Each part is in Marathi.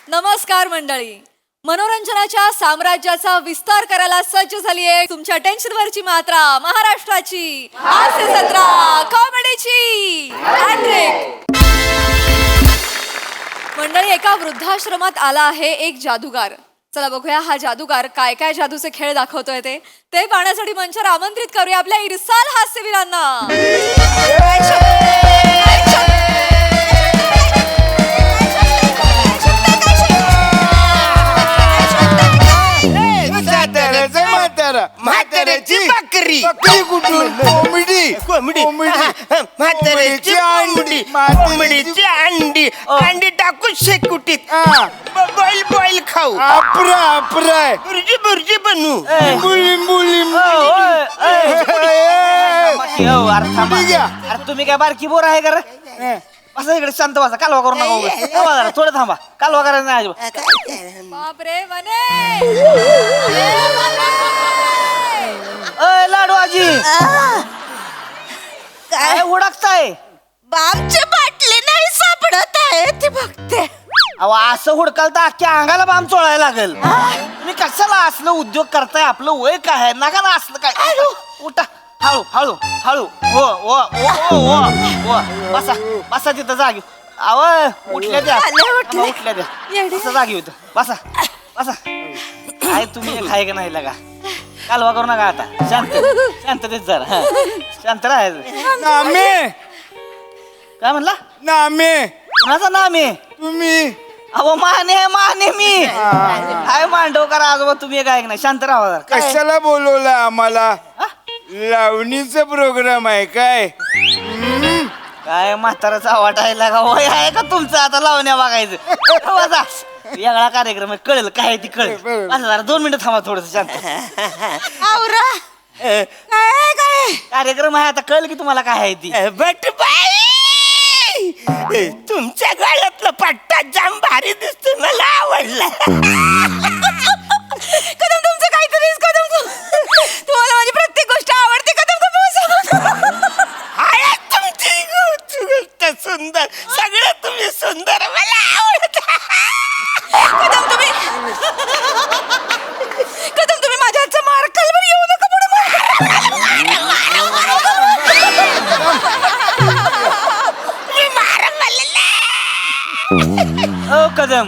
नमस्कार मंडळी. मनोरंजनाच्या साम्राज्याचा विस्तार करायला सज्ज झाली आहे तुमच्या टेन्शनवरची मात्रा, महाराष्ट्राची हास्य जत्रा, कॉमेडीची हॅट्रिक. मंडळी, एका वृद्धाश्रमात आला आहे एक जादूगार. चला बघूया हा जादूगार काय काय जादूचे खेळ दाखवतोय ते पाहण्यासाठी मंचावर आमंत्रित करूया आपल्या इरसाल हास्यवीरांना. म्हाताऱ्याची बकरी कुठून? कोंबडी कोंबडी म्हाताऱ्याची अंडी. कोंबडीची अंडी अंडी टाकून शेकुटीत बॉईल बॉईल खाऊ अपरा अपरा बुर्जी बुर्जी बनवू लिंबू लिंबू लिंबू अरे तुम्ही काय बारकी बोर आहे का रे? असं इकडे शांत बसा, कालवा करू नका उगाच. थांबा जरा, थोडं थांबा, कालवा करायचं नाही अजिबात. बापरे वने. अय लाडू आजी, काय हुडकताय? बामची बाटली नाही सापडत आहे ती बघते. अहो असं हुडकाल तर अख्ख्या अंगाला बाम चोळायला लागेल. तुम्ही कशाला असलं उद्योग करताय? आपलं वय काय आहे? नका ना असलं काय. उठा, हळू हळू हळू. हो हो हो हो हो बसा बसा तिथं जागी. अव उठल्या द्या, उठल्या द्या, बसा जागी होतं. बसा बसा. काय तुम्ही खाय का नाही लगा? कालवा करू नका आता. शांततेत जरा, शांत राहायचं. नामे काय म्हणला? नामे कुणाचं नाम आहे? तुम्ही अहो माने मी काय मांडव करा आजोबा. तुम्ही काय नाही, शांत राहा जरा. काय? कशाला बोलवलं आम्हाला? लावणीचा प्रोग्राम आहे काय? काय म्हाताराचा वाटायला का वय आहे का तुमचं आता लावण्या बघायचं? बसा. वेगळा कार्यक्रम आहे, कळेल काय आहे ती कळेल. असं जरा 2 मिनिटं थांबा, थोडस शांत. आवरा काय काय कार्यक्रम आहे आता, कळेल की तुम्हाला काय आहे ती. बट बाई, तुमच्या गळ्यातला पट्टा जाम भारी दिसतो, मला आवडला. कदम तुमचं काहीतरी कदम तुम्हाला माझी प्रत्येक गोष्ट आवडते. कदम हाय तुमची गोष्ट सुंदर, सगळं तुम्ही सुंदर, मला आवडत. कदम तुम्ही कदम तुम्ही माझ्या हातचा मार खालवर येऊ नका पुढे. ओ कदम,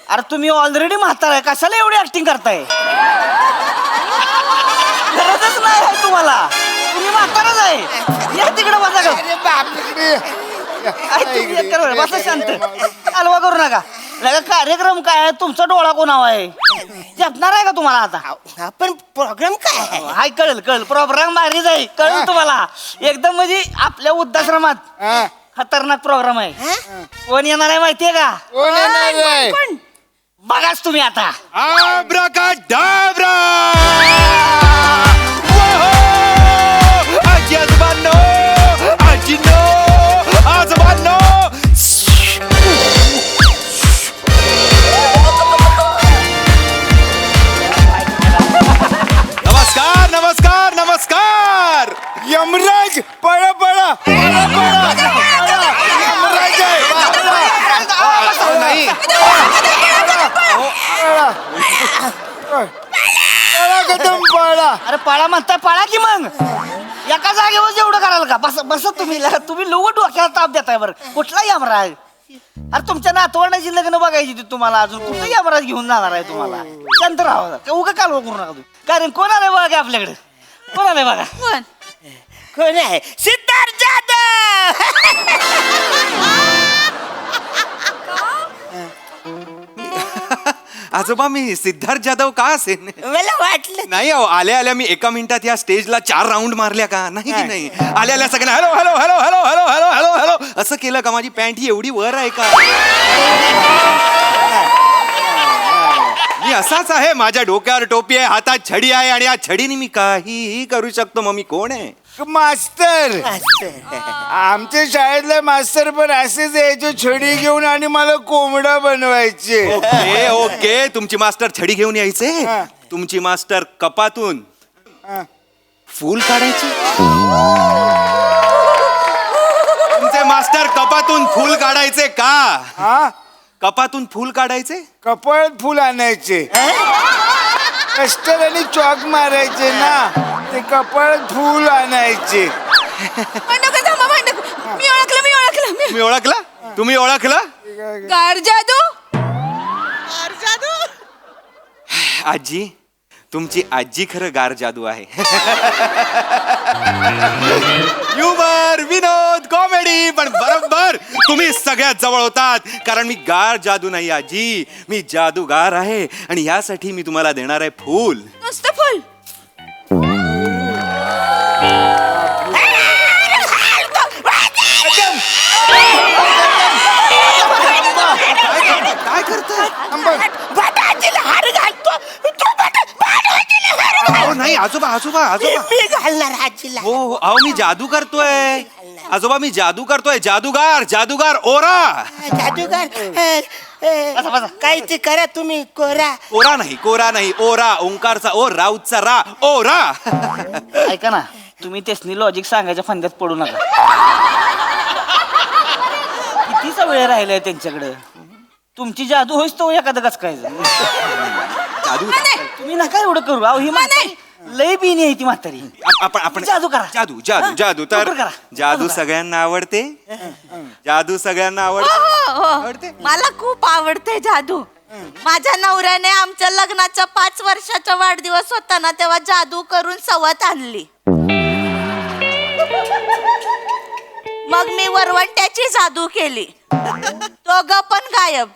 अरे तुम्ही ऑलरेडी म्हातारा आहे, कशाला एवढी ऍक्टिंग करताय? गरजच नाही आहे तुम्हाला, तुम्ही म्हाताराच आहे. या तिकडे बसा का. अरे बापरे. काय तुम्ही एक करा, बसा शांत, कालवा करू नका. लगा कार्यक्रम काय आहे? तुमचा डोळा कोणावा आहे? जपणार आहे का तुम्हाला आता? आपण प्रोग्राम काय आहे? हाय, कळेल प्रोग्राम भारीच आहे, कळेल तुम्हाला एकदम. म्हणजे आपल्या वृद्धाश्रमात हा, खतरनाक प्रोग्राम आहे. कोण येणार आहे माहितीये का? कोण येणार आहे? बघाच तुम्ही आता. आब्राकाडाब्रा! वोहो! आजी आजोबांनो, आजीनो, आजोबांनो. नमस्कार नमस्कार नमस्कार. यमराज पळा पळा पळा पळा. यमराज आहे. नाही पळा कदम पळा. अरे पाळा म्हणताय, पाळा की मग. एका जागेवर एवढं कराल का? बस बस तुम्ही लोक डोक्याला ताप देताय. बरं कुठला यमराज? अरे तुमच्या नातवंडाची लग्न बघायची ती तुम्हाला, अजून कुठं यमराज घेऊन जाणार आहे तुम्हाला? शांत राहा, उगा कालवा करू नका तुम्ही. कारण कोण आलंय बघा की आपल्याकडे, कोण आलंय बघा. कोण आहे? सिद्धार्थ जाधव. आजोबा, मी सिद्धार्थ जाधव का असेल? मला वाटलं नाही अहो, आल्या आल्या मी एका मिनिटात या स्टेजला 4 राऊंड मारल्या का? नाही की नाही. आल्या आल्या सगळ्यांना hello hello hello hello hello hello hello hello असं केलं का? माझी पॅन्ट ही एवढी वर आहे का? मी असाच आहे. माझ्या डोक्यावर टोपी आहे, हातात छडी आहे, आणि या छडीने मी काहीही करू शकतो. मग मी कोण आहे? मास्तर. आमच्या शाळेतले मास्तर पण असेच यायचे, छडी घेऊन, आणि मला कोंबडा बनवायचे. ओके ओके, तुमची मास्टर छडी घेऊन यायचे. हा. तुमची मास्टर कपातून हा. फूल काढायची. तुमचे मास्टर कपातून फूल काढायचे का? हा कपातून फूल काढायचे. कपाळात फुल आणायचे, कस्टर आणि चॉक मारायचे ना, ते कपाळात फुल आणायचे. भांडू थांबा भांडू. मी ओळखलं मी ओळखला. तुम्ही ओळखला. गार जादू. आजी, तुमची आजी खरं गार जादू आहे. ह्युमर, विनोद, कॉमेडी, पण बरोबर तुम्ही सगळ्यात जवळ होतात, कारण मी गार जादू नाही आजी, मी जादूगार आहे. आणि यासाठी मी तुम्हाला देणार आहे फूल. नुसतं फुल. काय करताय. भटाजीला हार घालतो तू. अहो नाही आजोबा, आजोबा, आजोबा. मी घालणार आजीला. हो हो, अहो मी जादू करतोय आजोबा, मी जादू करतोय. जादूगार, जादूगार ओरा. जादूगार काय ते करा तुम्ही कोरा. कोरा नाही ओरा. ओंकारचा ओ, राऊतचा रा, ओरा. ऐका ना, तुम्ही तेसनी लॉजिक सांगायच्या फंद्यात पडू नका. कितीचा वेळ राहिलाय त्यांच्याकडे. तुमची जादू होईस तो एखादं कस काय. जादू तुम्ही नका एवढं करू. अहो ही म्हातारी लय बिनी आहे ती म्हातारी. आपण जादू करा. जादू जादू जादू. तर लवकर करा. जादू सगळ्यांना आवडते. जादू सगळ्यांना आवडते. मला खूप आवडते जादू. माझ्या नवऱ्याने आमच्या लग्नाच्या 5 वर्षाचा वाढदिवस होता ना, तेव्हा जादू करून सवत आणली. मग मी वरवंट्याची जादू केली. दोघं पण गायब.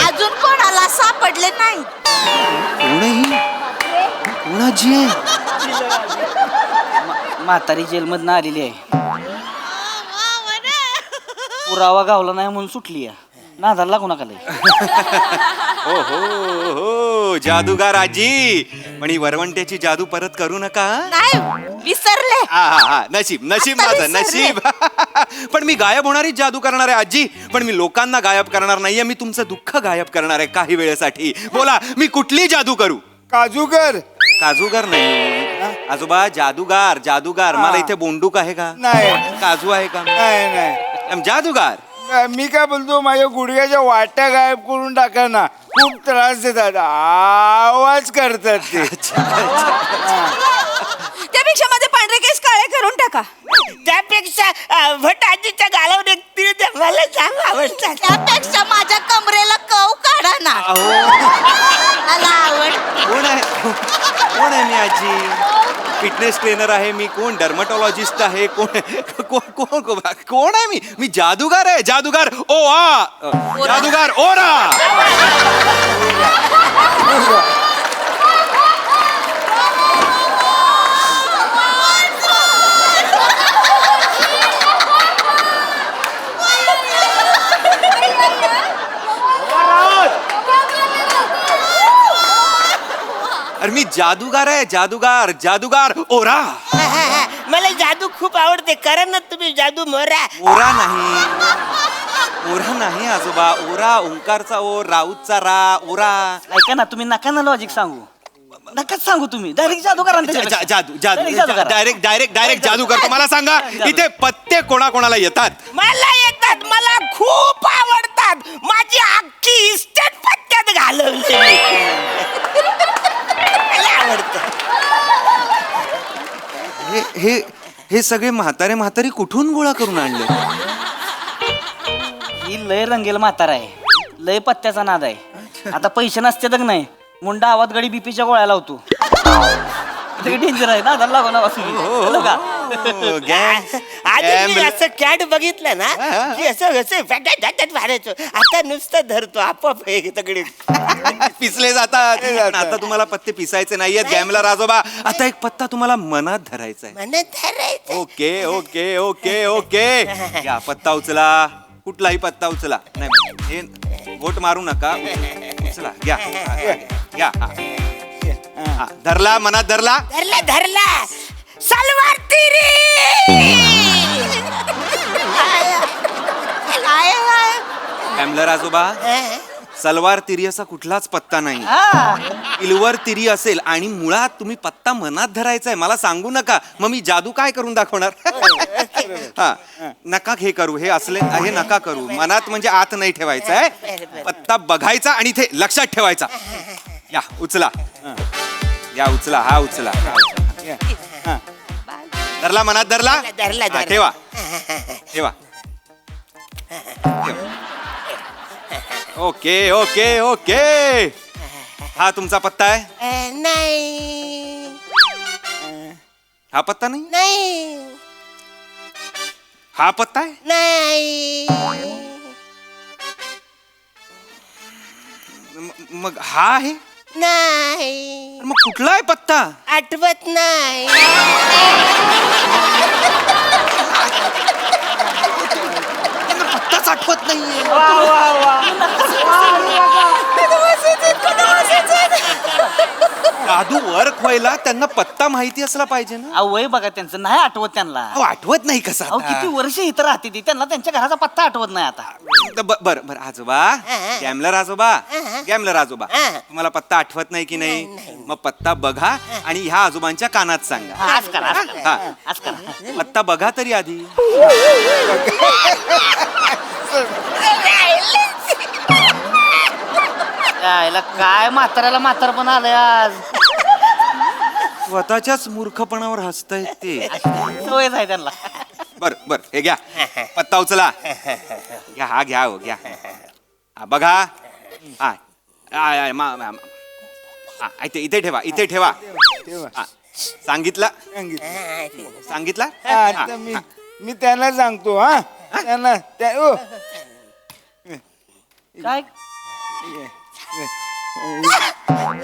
अजून कोणाला सापडले नाही. कोणाची आहे. म्हातारी जेलमधनं आलेली आहे. पुरावा गावला नाही म्हणून सुटली आहे. नादाला लागू नका लय. हो हो हो, जादूगार आजी, पण ही वरवंट्याची जादू परत करू नका. नाही विसरले. हा, नशीब नशीब आता माझं विसरले. नशीब. पण मी गायब होणारी जादू करणार आहे आजी, पण मी लोकांना गायब करणार नाहीये. मी तुमचं दुःख गायब करणार आहे काही वेळेसाठी. बोला, मी कुठली जादू करू. काजूगर. काजूगार नाही आजोबा, जादूगार. जादूगार. मला इथे बोंडूक आहे का. नाही. काजू आहे का. नाही. जादूगार. मी काय बोलतो, माझ्या गुडघ्याच्या वाट्या गायब करून टाका ना, खूप त्रास देतात, आवाज करतात ते. त्यापेक्षा माझे पांढरे केस काळे करून टाका. त्यापेक्षा भटाजीच्या गालावर एक तीळ द्या, मला जाम आवडतात. त्यापेक्षा माझ्या कमरेला कव काढा ना. मला आवड. कोण आहे मी आजी. फिटनेस ट्रेनर आहे मी. कोण डर्मटॉलॉजिस्ट आहे. कोण आहे मी जादूगार आहे. जादूगार जादूगार ओरा. अरे मी जादूगार आहे. जादूगार ओरा. मला जादू खूप आवडते. करा ना तुम्ही जादू मोरा. ओरा नाही आजोबा. ओरा. ओंकारचा ओ, राऊतचा रा, ओरा. ऐका ना, तुम्ही नका ना लॉजिक सांगू. नकाच सांगू. तुम्ही डायरेक्ट जादू करा ना त्याच्यापेक्षा. जादू डायरेक्ट जादू करतो. मला सांगा, इथे पत्ते कोणाकोणाला येतात. मला येतात. मला खूप आवडतात. माझी अख्खी इस्टेट पत्त्यात घालवली. मला आवडतं. हे सगळे म्हातारी कुठून गोळा करून आणले. ही लय रंगेल म्हातारा आहे. लय पत्त्याचा नाद आहे. आता पैसे नसते तर नाही, मुंडा आवाज गडी बीपीच्या गोळ्या लावतो. डेंजर आहे ना. लागू ना आधी मी असं कॅट बघितलं ना की असं मारायचो. आता नुसतं धरतो आपोआप तगडी पिसले जातात. आता तुम्हाला पत्ते पिसायचे नाहीयेत. गॅमलर आजोबा, आता एक पत्ता तुम्हाला मनात धरायचा आहे. मनात धरायचं. Okay okay okay okay. या पत्ता उचला. कुठलाही पत्ता उचला. नाही, हे बोट मारू नका. उचला. घ्या. हा, धरला. मनात धरला. धरला. सलवार तिरी. गॅमलर आजोबा, सलवार तिरी असा कुठलाच पत्ता नाही. इलवर तिरी असेल आणि मुळात तुम्ही पत्ता मनात धरायचा आहे. मला सांगू नका, मग मी जादू काय करून दाखवणार. हा, नका हे करू, हे असले हे नका करू. मनात म्हणजे आत नाही ठेवायचा आहे. पत्ता बघायचा आणि इथे लक्षात ठेवायचा. या उचला, या उचला, हा उचला. धरला, मनात धरला. धरला, हा, धरला. ठेवा ठेवा. Okay okay okay. हा तुमचा पत्ता आहे. नाही हा पत्ता नाही. नाही हा पत्ता आहे. नाही मग हा आहे. नाही मग कुठला आहे पत्ता. आठवत नाही. पत्ताच आठवत नाहीये. जादू वर्क व्हायला त्यांना पत्ता माहिती असला पाहिजे ना. अहो वय बघा त्यांचं नाही आठवत त्यांना. अहो, आठवत नाही कसं अहो आता? किती वर्ष इथं राहते ती, त्यांना त्यांच्या घराचा पत्ता आठवत नाही आता. बर बर आजोबा, गॅमलर आजोबा, गॅमलर आजोबा, तुम्हाला पत्ता आठवत नाही की नाही? मग पत्ता बघा आणि ह्या आजोबांच्या कानात सांगा. आज करा, आज करा, हा, आज करा. पत्ता बघा तरी आधी. यायला काय म्हाताऱ्याला म्हातारपण आलंय आज. स्वतःच्याच मूर्खपणावर हसतायत ते. सवयच आहे त्यांना. बर बर, हे घ्या पत्ता उचला. घ्या, हा घ्या, हो घ्या. हा बघा. हा हा, इथे इथे ठेवा, इथे ठेवा. हा, सांगितलं सांगितलं. आता मी त्यांना सांगतो. हा त्यांना ओ काय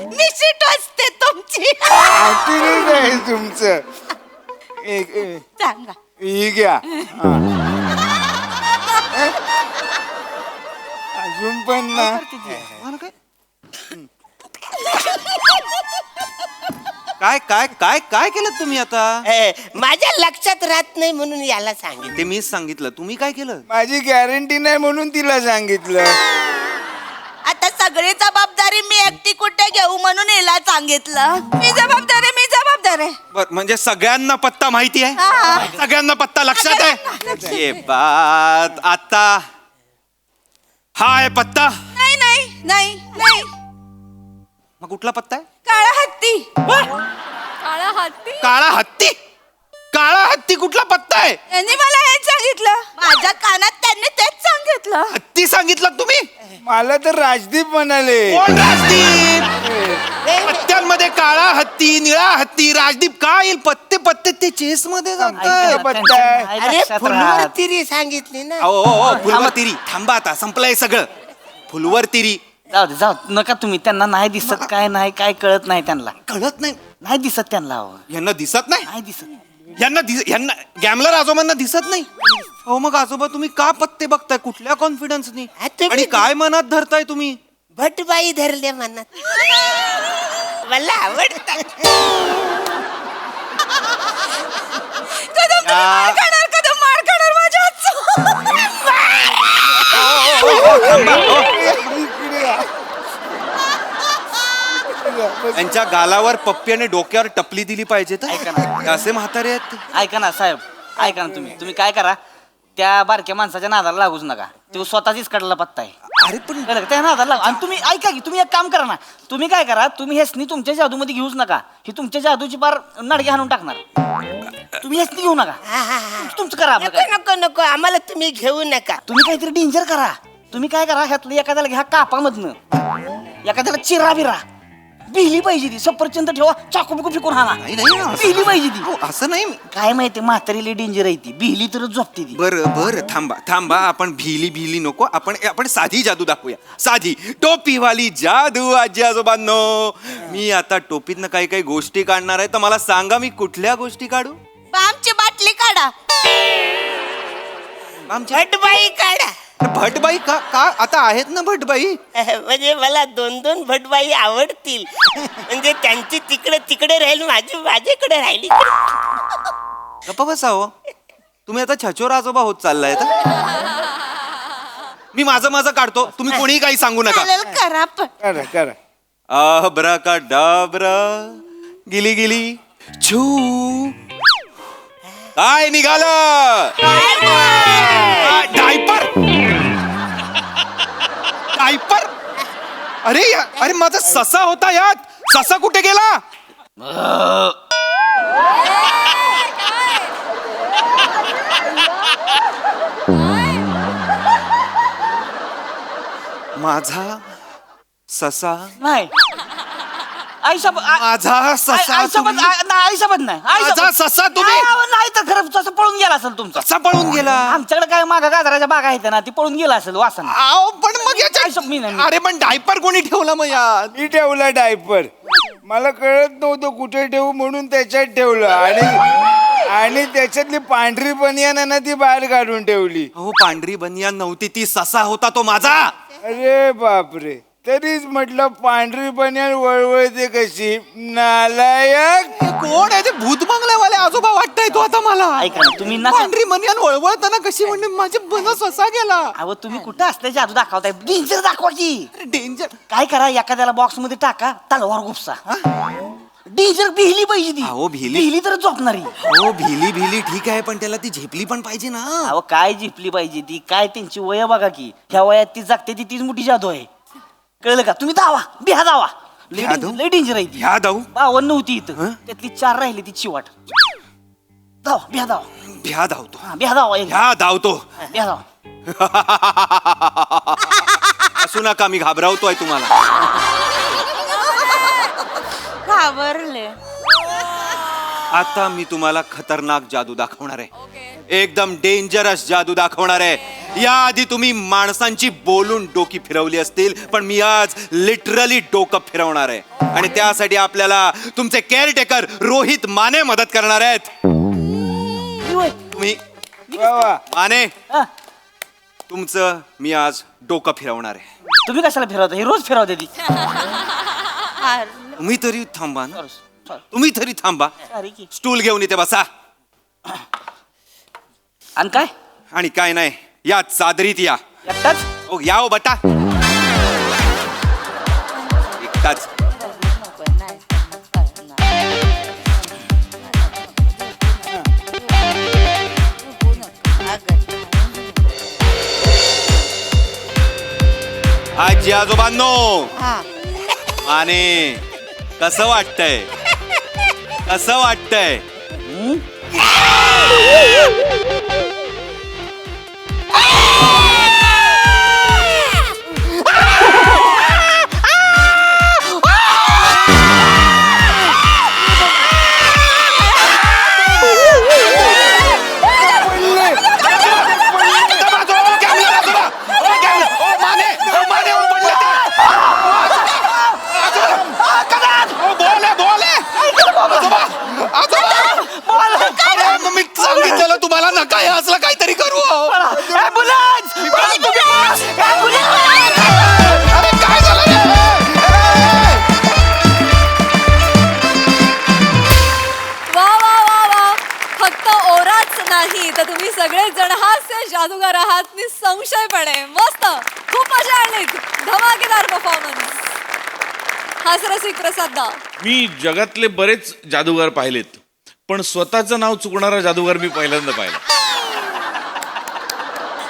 निश्चित असते तुमची. आठवणीच आहे तुमचं. सांगा. ही घ्या. अजून पण ना काय काय काय काय केलं तुम्ही आता? माझ्या लक्षात राहत नाही म्हणून याला सांगितलं. ते मीच सांगितलं, तुम्ही काय केलं? माझी गॅरंटी नाही म्हणून तिला सांगितलं. आता सगळी जबाबदारी मी एकटी कुठे घेऊ म्हणून हिला सांगितलं. मी जबाबदार आहे, मी जबाबदार आहे. बर, म्हणजे सगळ्यांना पत्ता माहिती आहे, हा. सगळ्यांना पत्ता लक्षात आहे. ये बात, आता हा आहे पत्ता. नाही नाही नाही नाही. मग कुठला पत्ता आहे? काळा हत्ती. काळा हत्ती. काळा हत्ती. काळा हत्ती कुठला पत्ता आहे? त्यांनी मला हेच सांगितलं. माझ्या कानात त्यांनी तेच सांगितलं. हत्ती सांगितलं तुम्ही? मला तर राजदीप म्हणाले. कोण राजदीप? पत्त्यांमध्ये काळा हत्ती, निळा हत्ती, राजदीप काय येईल? पत्ते पत्ते ते चेस मध्ये जमतात. पत्ता आहे. अरे फुलवर तिरी सांगितली ना. ओ फुलवर तिरी. थांबा, आता संपलंय सगळं. फुलवर तिरी. जाऊ दे, जाऊ नका तुम्ही. त्यांना नाही दिसत, काय नाही, काय कळत नाही त्यांना. कळत नाही नाही दिसत त्यांना. अहो. यांना दिसत नाही. नाही दिसत. यांना गॅमलर आजोबांना दिसत नाही. हो मग आजोबा तुम्ही का पत्ते बघताय? कुठल्या कॉन्फिडन्सनी आ, तुम्ही- आणि काय मनात धरताय तुम्ही? भटबाई धरले मनात. मला आवडतात. कदम तुम्ही मार खाणार, कदम मार खाणार माझ्या हातचं. यांच्या गालावर पप्पी आणि डोक्यावर टपली दिली पाहिजे तर. ऐका ना. असे म्हातारे आहेत ते. ऐका ना साहेब, ऐका ना तुम्ही काय करा, त्या बारक्या माणसाच्या नादाला लागूच नका. तो स्वतःच काढला पत्ता आहे. अरे पण कळलं का? त्या नादाला लागू. आणि तुम्ही ऐका की, तुम्ही एक काम करा ना. तुम्ही काय करा, तुम्ही हेसनी तुमच्या जादूमध्ये घेऊच नका. ही तुमच्या जादूची पार नडगे हाणून टाकणार. तुम्ही हेसनी घेऊ नका. तुमचं करा आपलं नको काय. नको नको, आम्हाला तुम्ही घेऊ नका. तुम्ही काहीतरी डेंजर करा. तुम्ही काय करा, ह्यातलं एखाद्याला घ्या कापामधनं, एखाद्याला चिरा बिरा, बिहली पाहिजे ती. सफरचंद ठेवा, चाकू बिकू फिकून हाना. नाही, नाही, असं- बिहली पाहिजे ती. हो, असं नाही. काय माहिती, म्हातारीली डेंजर आहे ती. बिहली तरच झोपते ती. बर थांबा. आपण भिली नको. आपण साधी जादू दाखवूया. साधी टोपीवाली जादू. आजी आजोबांनो, मी आता टोपीतनं काही काही गोष्टी काढणार आहे, तर मला सांगा मी कुठल्या गोष्टी काढू? बामची बाटली काढा. आमच्या भटबाई काढा. भटबाई का का आता आहेत ना भटबाई. म्हणजे मला 2-2 भटबाई आवडतील. म्हणजे त्यांची तिकडे राहील, माझी माझ्याकडे राहिली. गप्पा बसा हो. तुम्ही आता छचोर आजोबा होत चाललाय तर. मी माझं काढतो, तुम्ही कोणीही काही सांगू नका. चालेल, करा पण. करा करा. अब्राकाडाब्रा, गिली गिली छू. काय निघालं? डायपर. डायपर. अरे माझा ससा होता यात. ससा कुठे गेला? माझा ससा. नाही आईसोबत माझा ससा आईसोबत आईसोबत नाही माझा ससा तुम्ही नाही तर खरं तसं पळून गेला असेल तुमचा. कसा पळून गेला? आमच्याकडे काय मागा गाजराच्या बागा आहेत ना, ती पळून गेला असेल वासन. आओ पण मग मी नाही. अरे पण डायपर कोणी ठेवला मग यात? मी ठेवला डायपर. मला कळत नव्हतं कुठे ठेवू म्हणून त्याच्यात ठेवलं आणि त्याच्यातली पांढरी बनियान आहे ना ती बाहेर काढून ठेवली. अहो पांढरी बनियान नव्हती ती, ससा होता तो माझा. अरे बापरे, तरीच म्हटलं पांढरी बनियान वळवळते कशी. नालायक. कोण आहे ते? भूत बंगल्यावाले आजोबा वाटताय तो आता मला. ऐका ना, तुम्ही नका. पांढरी बनियान वळवळताना कशी म्हणजे माझे बन ससा गेला. अहो तुम्ही कुठं असले जादू दाखवताय? डेंजर दाखवा की. डेंजर. काय करा, एखाद्याला बॉक्स मध्ये टाका, तलवार गुपसा. डेंजर भिली पाहिजे ती. अहो, भिली? भिली तर झोपणारी. हो भिली ठीक आहे पण त्याला ती झेपली पण पाहिजे ना. अहो काय जिपली पाहिजे ती? काय त्यांची वय बघा की. ह्या वयात ती जगते ती, तीच मोठी जादू आहे. कळलं का? तुम्ही धावा, बिहा धावा. लय डेंजर आहे ती. ह्या दाऊ 52 नव्हती इथं, त्यातली 4 राहिली ती चिवाट. धावा, बिहा धावा. भ्या धावतो. बिहा धावा. ह्या धावतो. बिहा धावा. असू नका, मी घाबरवतोय तुम्हाला. घाबरले. आता मी तुम्हाला खतरनाक जादू दाखवणार आहे. एकदम डेंजरस जादू दाखवणार आहे. याआधी तुम्ही माणसांची बोलून डोकी फिरवली असतील, पण मी आज लिटरली डोकं फिरवणार आहे. आणि त्यासाठी आपल्याला तुमचे केअरटेकर रोहित माने मदत करणार आहेत. तुम्ही वा वा. माने, हा. तुमचं मी आज डोकं फिरवणार आहे. तुम्ही कशाला फिरवता? हे रोज फिरवते ती. तुम्ही तरी थांबा ना. तुम्ही तरी थांबा. अरे की. स्टूल घेऊन इथे बसा. आणि काय? आणि काय नाही, या चादरीत या. एकटाच? ओ या ओ बटा. एकटाच. आजी आजोबांनो, आणि कसं वाटतंय? कसं वाटतंय? मी सांगितलेलं तुम्हाला नका हे असलं काहीतरी करू. ॲम्ब्युलन्स! अरे काय झालं रे? वा वा वा वा. फक्त ओराच नाही तर तुम्ही सगळेच जण हास्य जादूगार आहात निसंशयपणे. मस्त, खूप मजा आली. धमाकेदार परफॉर्मन्स. हास्यरसिक प्रसाद दा. मी जगातले बरेच जादूगार पाहिलेत, पण स्वतःचं नाव चुकणारा जादूगार मी पहिल्यांदा पाहिला.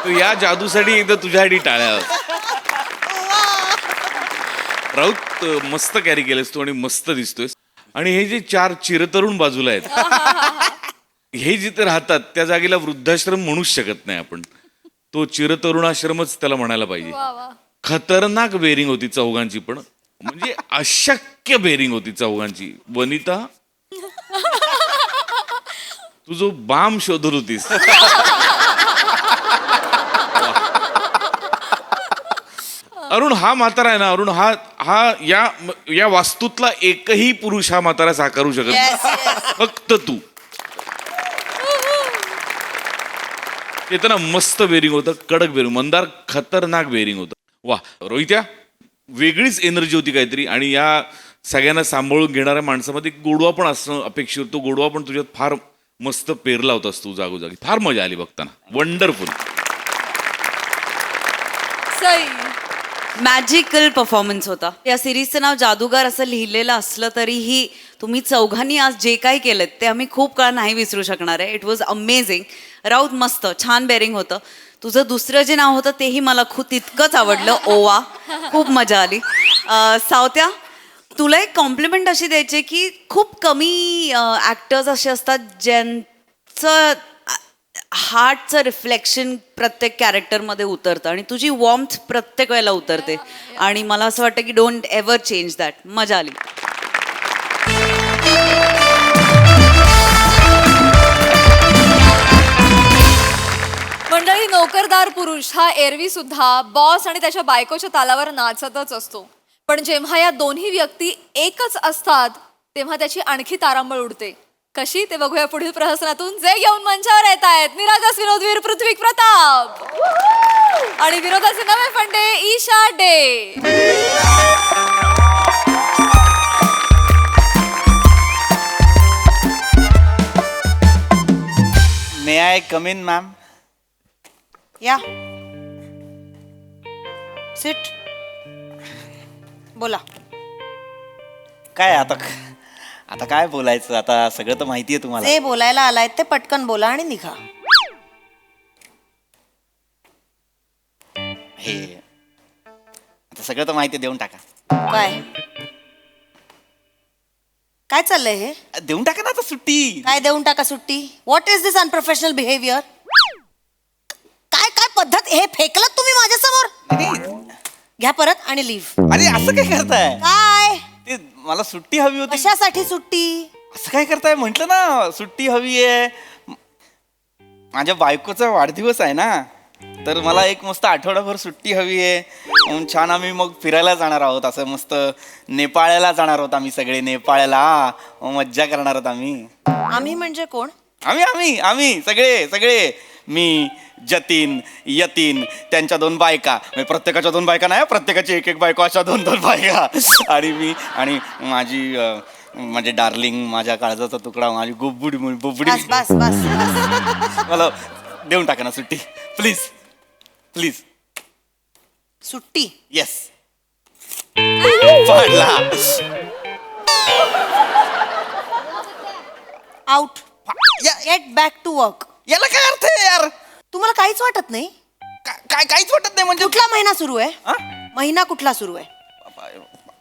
तर या जादूसाठी एकदा तुझ्यासाठी टाळ्या. राऊत, मस्त कॅरी केलंस तू आणि मस्त दिसतोयस. आणि हे जे 4 चिरतरुण बाजूला आहेत, हे जिथे राहतात त्या जागेला वृद्धाश्रम म्हणूच शकत नाही आपण. तो चिरतरुणाश्रमच त्याला म्हणायला पाहिजे. वा वा. खतरनाक बेरिंग होती चौघांची, पण म्हणजे अशक्य बेरिंग होती चौघांची. वनिता, तू जो बाम शोधत होतीस, अरुण हा म्हातारा आहे ना, अरुण हा या वास्तूतला एकही पुरुष हा म्हातारा साकारू शकत नाही. फक्त तू. ते तर ना मस्त बेरिंग होतं, कडक बेरिंग, मंदार खतरनाक बेरिंग होतं. वा रोहित्या, वेगळीच एनर्जी होती काहीतरी. आणि या सगळ्यांना सांभाळून घेणाऱ्या माणसामध्ये गोडवा पण असणं अपेक्षित. तो गोडवा पण तुझ्यात फार मस्त पेरला होतास तू जागोजागी. फार मजा आली बघताना. वंडरफुल. सई. मॅजिकल परफॉर्मन्स होता. या सिरीजचं नाव जादूगार असं लिहिलेलं असलं तरीही तुम्ही चौघांनी आज जे काही केलं ते आम्ही खूप काळ नाही विसरू शकणार आहे. It was amazing. राऊत मस्त छान बेरिंग होतं. तुझं दुसरं जे नाव होतं तेही मला खूप तितकंच आवडलं, ओवा. खूप मजा आली. सावत्या, तुला एक कॉम्प्लिमेंट अशी द्यायची की खूप कमी ॲक्टर्स असे असतात ज्यांचं हार्टचं रिफ्लेक्शन प्रत्येक कॅरेक्टरमध्ये उतरतं आणि तुझी वॉर्म्थ प्रत्येक वेळेला उतरते आणि मला असं वाटतं की डोंट एव्हर चेंज दॅट. मजा आली. मंडळी, नोकरदार पुरुष हा एरवी सुद्धा बॉस आणि त्याच्या बायकोच्या तालावर नाचतच असतो, पण जेव्हा या दोन्ही व्यक्ती एकच असतात तेव्हा त्याची आणखी तारांबळ उडते. कशी ते बघूया पुढील प्रहसनातून, जे घेऊन मंचावर येत आहेत निरागस विनोदवीर पृथ्वी प्रताप आणि विनोदाचे नवे फंडे Isha De. May I come in ma'am? या सिट. बोला. काय आता आता काय बोलायचं, आता सगळं तर माहिती आहे तुम्हाला. जे बोलायला आलाय ते पटकन बोला आणि निघा. हे आता सगळं तर माहिती आहे, देऊन टाका. काय काय चाललंय हे? देऊन टाका ना आता सुट्टी. काय देऊन टाका सुट्टी? What is this unprofessional behaviour? काय काय पद्धत? हे फेकलत तुम्ही माझ्यासमोर? घ्या परत आणि लिव्ह. अरे असं काय करताय? काय ते मला सुट्टी हवी होती. कशासाठी सुट्टी? असं काय करताय? म्हंटल ना सुट्टी हवी आहे. माझ्या बायकोचा वाढदिवस आहे ना, तर मला एक मस्त आठवडाभर सुट्टी हवी आहे. म्हणून छान आम्ही मग फिरायला जाणार आहोत. असं मस्त नेपाळला जाणार आहोत आम्ही सगळे. नेपाळला मज्जा करणार आहोत आम्ही. आम्ही म्हणजे कोण? आम्ही आम्ही आम्ही सगळे सगळे. मी, जतीन, यतीन, त्यांच्या 2 बायका, म्हणजे प्रत्येकाच्या 2 बायका नाही, प्रत्येकाची एक एक बायको, अशा 2-2 बायका, आणि मी आणि माझी माझे डार्लिंग, माझ्या काळजाचा तुकडा, माझी गोबुडी बोबडी. बस बस बस. मला देऊन टाका ना सुट्टी प्लीज प्लीज. सुट्टी? येस. पाडला. Out. Get back to work. याला काय अर्थ आहे यार? तुम्हाला काहीच वाटत नाही? काय काहीच वाटत नाही म्हणजे? कुठला महिना सुरू आहे? हा? महिना कुठला सुरू आहे?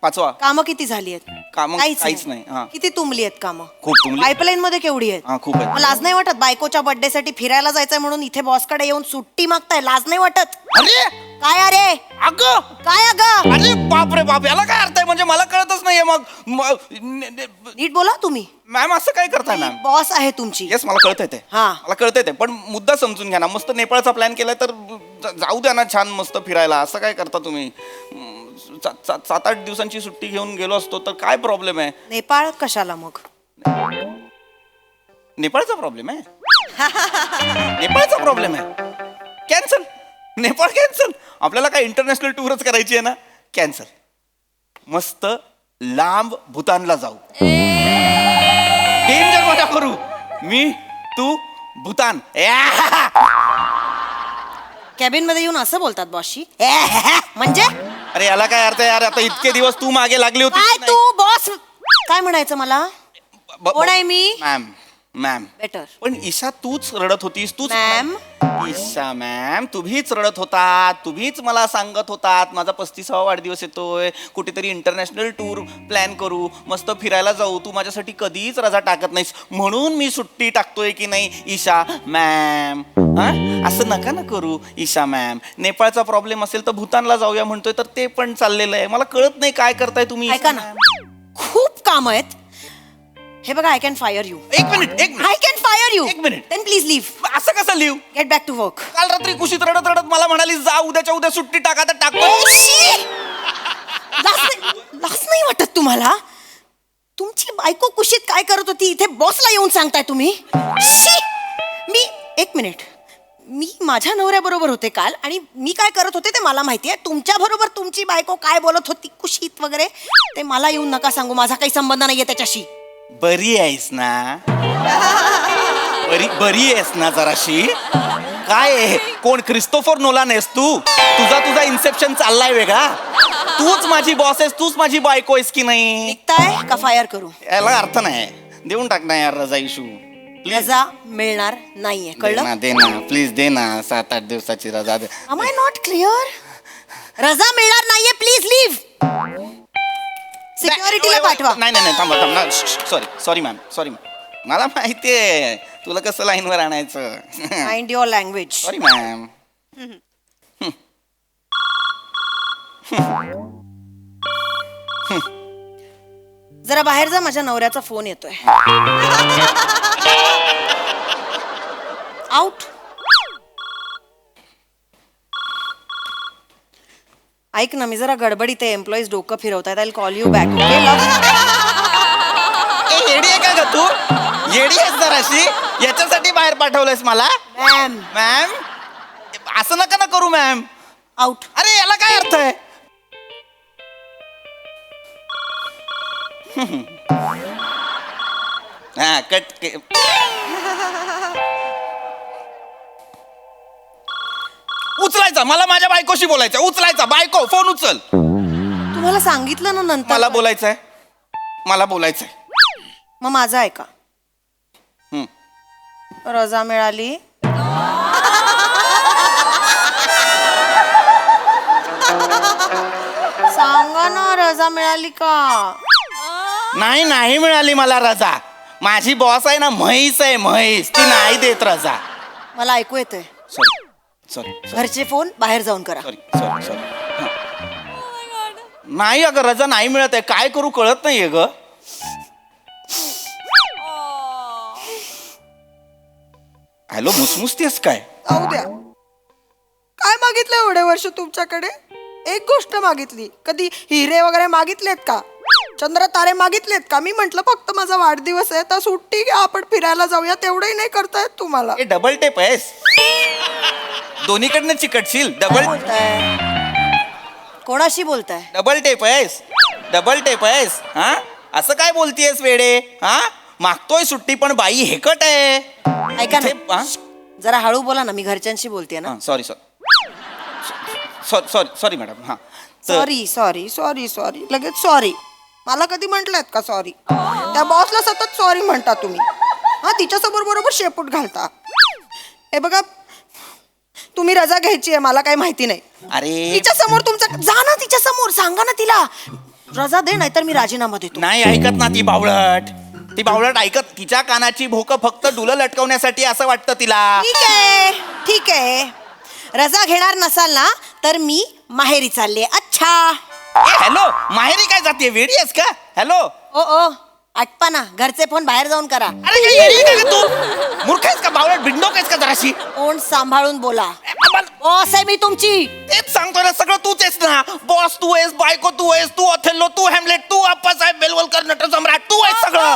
5वा. कामं किती झाली आहेत? कामं काहीच नाही. हा. किती तुंबली आहेत कामं? खूप तुंबली. पाईपलाईन मध्ये केवढी आहेत? हा, खूप आहेत. मग लाज नाही वाटत? बायकोच्या बर्थडे साठी फिरायला जायचंय म्हणून इथे बॉसकडे येऊन सुट्टी मागताय, लाज नाही वाटत? अरे काय अरे? अगं काय अगं? अरे बाप रे बाप, याला काय अर्थ आहे म्हणजे? मला कळतच नाहीये. मग नीट बोला तुम्ही. मॅम असं काय करताय मॅम? बॉस आहे तुमची. येस, मला कळतंय ते. हा. मला कळतंय ते, पण मुद्दा समजून घ्या ना. मस्त नेपाळचा प्लॅन केलाय तर जाऊ द्या ना छान मस्त फिरायला. असं काय करता तुम्ही? 7-8 दिवसांची सुट्टी घेऊन गेलो असतो तर काय प्रॉब्लेम आहे? नेपाळ कशाला मग? नेपाळचा प्रॉब्लेम आहे? नेपाळचा प्रॉब्लेम आहे? कॅन्सल. नेपाळ कॅन्सल. आपल्याला काय इंटरनॅशनल टूरच करायची आहे ना? कॅन्सल. मस्त लांब भूतानला जाऊ. डेंजर मजा करू. मी, तू, भूतान. कॅबिन मध्ये येऊन असं बोलतात बॉसशी? म्हणजे अरे याला काय अर्थ आहे यार? आता इतके दिवस तू मागे लागली होती. काय तू बॉस? काय म्हणायचं मला? कोण आहे मी? Ma'am ma'am. बेटर. पण ईशा तूच रडत होतीस. तूच मॅम. ईशा मॅम, तुम्हीच रडत होतात. तुम्हीच मला सांगत होतात माझा 35वा वाढदिवस येतोय, कुठेतरी इंटरनॅशनल टूर प्लॅन करू, मस्त फिरायला जाऊ. तू माझ्यासाठी कधीच रजा टाकत नाहीस, म्हणून मी सुट्टी टाकतोय की नाही ईशा मॅम? असं नका ना करू ईशा मॅम. नेपाळचा प्रॉब्लेम असेल तर भूतानला जाऊया म्हणतोय, तर ते पण चाललेलं आहे. मला कळत नाही काय करताय तुम्ही. ऐका ना, खूप काम आहेत. हे बघा, आय कॅन फायर यू. एक minute. I can fire you. एक मिनिट. Then please leave. असं कसं लिहू? Get back to work. काल रात्री कुशीत रडत रडत मला म्हणाली जा उद्याच्या उद्या सुट्टी टाका, तर टाकतो. लाज नाही वाटत तुम्हाला? तुमची बायको कुशीत काय करत होती इथे बॉसला येऊन सांगताय तुम्ही? मी एक मिनिट. मी माझ्या नवऱ्याबरोबर होते काल आणि मी काय करत होते ते मला माहिती आहे. तुमच्या बरोबर तुमची बायको काय बोलत होती कुशीत वगैरे ते मला येऊन नका सांगू. माझा काही संबंध नाहीये त्याच्याशी. बरी आहेस ना? बरी आहेस ना जराशी? काय आहे? कोण क्रिस्टोफर नोलान आहेस तू? तुझा इन्सेप्शन चाललाय वेगळा. तूच माझी बॉस आहेस, तूच माझी बायको आहेस की नाही? निघताय का फायर करू? याला अर्थ नाही. देऊन टाक ना यार रजा इशू. रजा मिळणार नाहीये, कळलं? दे ना प्लीज, दे ना 7-8 दिवसाची रजा दे. Am I not clear? रजा मिळणार नाहीये, प्लीज लिव्ह. सिक्युरिटीला पाठवा. नाही थांबा. Sorry ma'am. मला माहितीये तुला कसं लाईनवर आणायचं. Mind your language. Sorry ma'am. जरा बाहेर जा, माझ्या नवऱ्याचा फोन येतोय. आउट. ऐक ना, मी जरा गडबडीत आहे. एम्प्लॉईज डोकं फिरवतायत. I call you back. येडी आहे का ग तू? येडी आहेस जराशी. याच्यासाठी बाहेर पाठवलंयस मला? मॅम असं नका ना करू मॅम. आउट. अरे याला काय अर्थ आहे? हा कट. उचलायचा, मला माझ्या बायकोशी बोलायचं. उचलायचा, बायको फोन उचल. तुम्हाला सांगितलं ना नंतर. मला बोलायचंय. मग माझं ऐका. रजा मिळाली. सांगा ना, रजा मिळाली का? नाही मिळाली मला रजा. माझी बॉस आहे ना, म्हैस आहे म्हैस. ती नाही देत रजा. मला ऐकू येतंय. सॉरी. घरचे फोन बाहेर जाऊन करा. सॉरी. नाही अगं, रजा नाही मिळत आहे. काय करू कळत नाहीये ग. हॅलो, मुसमुसतेस काय? जाऊ द्या. काय मागितलं एवढे वर्ष तुमच्याकडे? एक गोष्ट मागितली. कधी हिरे वगैरे मागितलेत का? चंद्र तारे मागितलेत का? मी म्हंटल फक्त माझा वाढदिवस आहे तर सुट्टी घ्या, आपण फिरायला जाऊया. तेवढंही नाही करतायत तुम्हाला. हे डबल टेप आहेस. दोन्हीकडनं चिकटशील. बोलताय? कोणाशी बोलताय? डबल टेप आहेस. हा असं काय बोलतीयस वेडे? हा मागतोय सुट्टी पण बाई हेकट आहे. ऐका ना, इथे- हा? जरा हळू बोला ना, मी घरच्यांशी बोलते ना. Sorry madam. हा सॉरी लगेच सॉरी. मला कधी म्हटलंत का सॉरी? त्या बॉसला सतत सॉरी म्हणता तुम्ही. हा, तिच्यासमोर बरोबर शेपूट घालता. हे बघा, तुम्ही रजा घ्यायची आहे, मला काही माहिती नाही. अरे तिच्या समोर तुमचं जा ना, तिच्या समोर सांगा ना तिला रजा दे, नाहीतर मी राजीनामा देतो. नाही ऐकत ना ती बावळट ऐकत. तिच्या कानाची भोकं फक्त डुलं लटकवण्यासाठी असं वाटतं तिला. ठीक आहे. रजा घेणार नसाल ना तर मी माहेरी चालले. अच्छा. हॅलो, माहेरी काय जाते? वेडी आहेस का? हॅलो. ओ आटपा ना, घरचे फोन बाहेर जाऊन करा. अरे काय येडी आहे का तू? मूर्ख आहेस का? बावळट भिंडो आहेस का जराशी? तोंड सांभाळून बोला. बॉस आहे मी तुमची. तेच सांगतोय ना, सगळं तूच आहेस ना. बॉस तू आहेस, बायको तू आहेस, तू ऑथेल्लो, तू हॅमलेट, तू अप्पासाहेब बेलवलकर, नटसम्राट तू आहेस. सगळं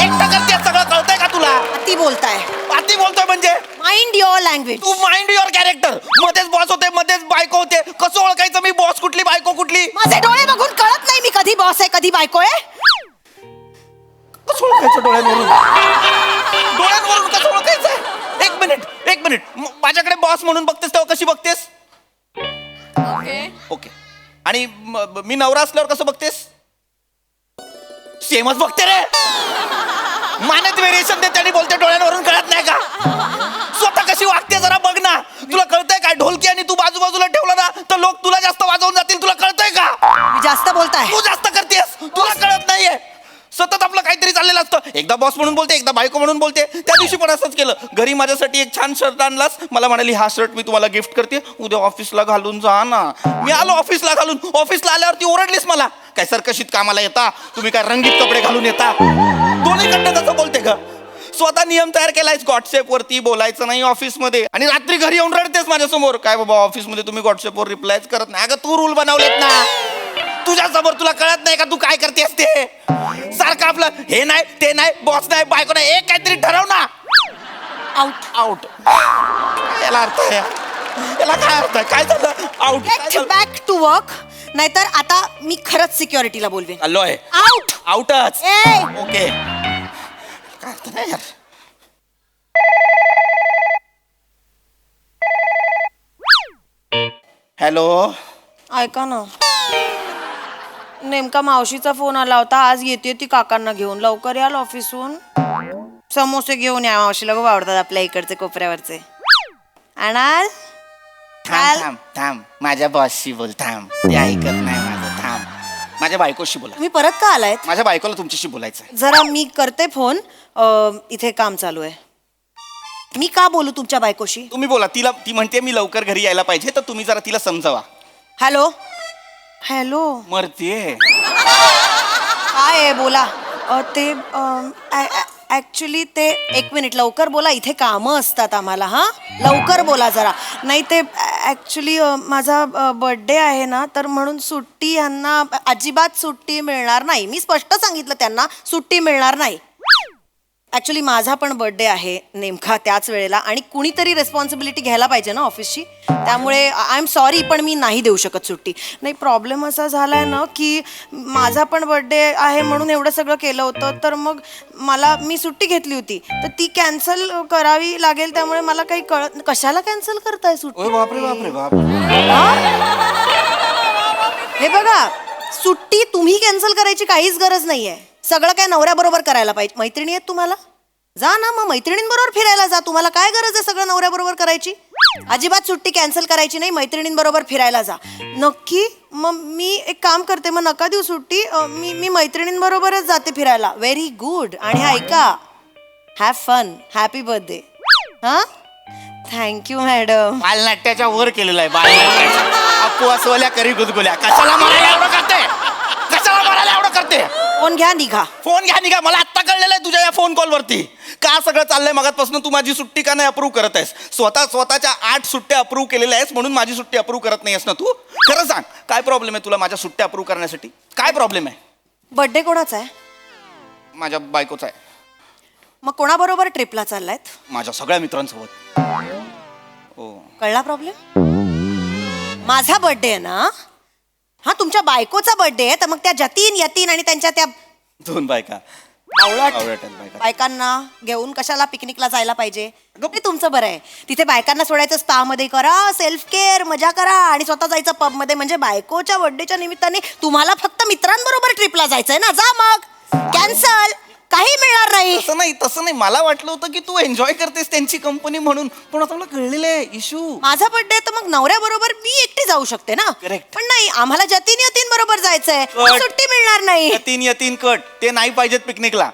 एकटं करतेस. सगळं कळतंय का तुला? अति बोलताय. अति बोलतोय म्हणजे? Mind your language. तू माइंड युअर कॅरेक्टर. मध्येच बॉस होते, मध्येच बायको होते. कसं ओळखायचं मी बॉस कुठली बायको कुठली? माझे डोळे बघून कळत नाही मी कधी बॉस आहे कधी बायको आहे. कसं ओळखायचं डोळ्यांवरून कसं ओळखायचं? एक मिनिट माझ्याकडे बॉस म्हणून बघतेस तेव्हा कशी बघतेस? ओके. आणि मी नवरा असल्यावर कसं बघतेस? सेमच बघते रे. मानत व्हेरिएशन देते आणि बोलते डोळ्यांवरून कळत नाही का? स्वतः कशी वागते जरा बघ ना. तुला कळतंय काय? ढोलकी आणि तू बाजूला ठेवला ना तर लोक तुला जास्त वाजवून जातील. तुला कळतंय का? मी जास्त बोलताय. तू जास्त करतेस. तुला कळत नाहीये. सतत आपलं काहीतरी चाललेलं असतं. एकदा बॉस म्हणून बोलते, एकदा बायको म्हणून बोलते. त्या दिवशी पण असंच केलं. घरी माझ्यासाठी एक छान शर्ट आणलास. मला म्हणाली हा शर्ट मी तुम्हाला गिफ्ट करते, उद्या ऑफिसला घालून जा ना. मी आलो ऑफिसला घालून. ऑफिसला आल्यावरती ओरडलीस मला. काय सरकशीत कामाला येता तुम्ही? काय रंगीत कपडे घालून येता? दोन्हीकडनं कसं बोलते ग? स्वतः नियम तयार केलायस व्हॉट्सअप वरती बोलायचं नाही ऑफिसमध्ये, आणि रात्री घरी येऊन रडतेस माझ्यासमोर. काय बाबा ऑफिसमध्ये तुम्ही व्हॉट्सअपवर रिप्लायच करत नाही. अगं तू रूल बनवलेत ना. तुझ्या समोर तुला कळत नाही का तू काय करतेस ते? सारखं आपलं हे नाही ते नाही, बॉस नाही बायको नाही, एक काहीतरी ठरव ना. आउट. याला अर्थ आहे? याला काय अर्थ आहे? काय झालं? आउट. बॅक टू वर्क, नाहीतर आता मी खरंच सिक्युरिटीला बोलवेन. आलो आहे. आउटच. ओके. काय अर्थ नाही यार. हॅलो. ऐका ना, नेमका मावशीचा फोन आला होता. आज येते ती काकांना घेऊन. लवकर याल ऑफिसहून. समोसे घेऊन या, मावशीला खूप आवडतात आपल्या इकडचे कोपऱ्यावरचे. आणाल? थांब थांब थांब, माझ्या बॉसशी बोल. थांब, ते ऐकत नाही माझं. थांब, माझ्या बायकोशी बोला. तुम्ही परत का आलायत? माझ्या बायकोला तुमच्याशी बोलायचं आहे. जरा मी करते फोन. इथे काम चालू आहे. मी का बोलू तुमच्या बायकोशी? तुम्ही बोला. ती म्हणते मी लवकर घरी यायला पाहिजे, तर तुम्ही जरा तिला समजावा. Hello hello, मरतीये. काय आहे बोला. ते ऍक्च्युली ते, एक मिनिट, लवकर बोला, इथे कामं असतात आम्हाला. हां, लवकर बोला जरा. नाही ते ऍक्च्युली माझा बर्थडे आहे ना, तर म्हणून सुट्टी यांना अजिबात सुट्टी मिळणार नाही. मी स्पष्ट सांगितलं त्यांना, सुट्टी मिळणार नाही. ॲक्च्युली माझा पण बर्थडे आहे नेमका त्याच वेळेला, आणि कुणीतरी रेस्पॉन्सिबिलिटी घ्यायला पाहिजे ना ऑफिसची. त्यामुळे आय एम सॉरी, पण मी नाही देऊ शकत सुट्टी. नाही, प्रॉब्लेम असा झाला आहे ना की माझा पण बर्थडे आहे म्हणून एवढं सगळं केलं होतं, तर मग मी सुट्टी घेतली होती, तर ती कॅन्सल करावी लागेल. त्यामुळे मला काही कशाला कॅन्सल करताय सुट्टी? बापरे बापरे बाप. हे बघा, सुट्टी तुम्ही कॅन्सल करायची काहीच गरज नाहीये. सगळं काय नवऱ्याबरोबर करायला पाहिजे. मैत्रिणी आहेत तुम्हाला, जा ना मग मैत्रिणींबरोबर फिरायला जा. तुम्हाला काय गरज आहे सगळं नवऱ्याबरोबर करायची? अजिबात सुट्टी कॅन्सल करायची नाही, मैत्रिणींबरोबर फिरायला जा. नक्की? मग मी एक काम करते, मग नका देऊ सुट्टी. मी मैत्रिणींबरोबरच जाते फिरायला. Very good. आणि ऐका, हॅव फन, हॅपी बर्थडे. हां, थँक्यू मॅडम. बालनाट्याच्या वर केलेलं आहे. बालनाट्याच्या अपवासवाल्या करी गुदगुल्या. कशाला मारायला एवढं करते? कशाला मारायला एवढं करते? फोन घ्या, निघा. फोन घ्या, निघा. मला आत्ता कळलेलं आहे तुझ्या या फोन कॉलवरती का सगळं चाललंय मगातपासून. तू माझी सुट्टी का नाही अप्रूव्ह करत आहेस? स्वतःच्या 8 सुट्ट्या अप्रूव्ह केलेल्या आहेस, म्हणून माझी सुट्टी अप्रूव्ह करत नाहीस ना तू? खरं सांग, काय प्रॉब्लेम आहे तुला माझ्या सुट्ट्या अप्रूव्ह करण्यासाठी? काय प्रॉब्लेम आहे? बर्थडे कोणाचा आहे? माझ्या बायकोचा आहे. मग कोणाबरोबर ट्रिपला चाललायत? माझ्या सगळ्या मित्रांसोबत. हो. कळला प्रॉब्लेम? माझा बर्थडे आहे ना, हा तुमच्या बायकोचा बर्थडे आहे, तर मग त्या जतीन यतीन आणि त्यांच्या त्या 2 बायका बावळट बावळट बायका. बायकांना घेऊन कशाला पिकनिकला जायला पाहिजे? ते तुमचं बरं आहे. तिथे बायकांना सोडायचं स्पा मध्ये, करा सेल्फ केअर, मजा करा, आणि स्वतः जायचं पब मध्ये. म्हणजे बायकोच्या बर्थडेच्या निमित्ताने तुम्हाला फक्त मित्रांबरोबर ट्रिपला जायचंय ना? जा मग, कॅन्सल. काही मिळणार नाही. तसं नाही. मला वाटलं होतं की तू एन्जॉय करतेस त्यांची कंपनी म्हणून, पण आता मला कळलेलं आहे इशू. माझा बर्थडे तर मग नवऱ्याबरोबर मी एकटी जाऊ शकते ना? Correct. पण नाही, आम्हाला जतीन यतीन बरोबर जायचंय. But- सुट्टी मिळणार नाही. यतीन कट ते नाही पाहिजेत पिकनिकला.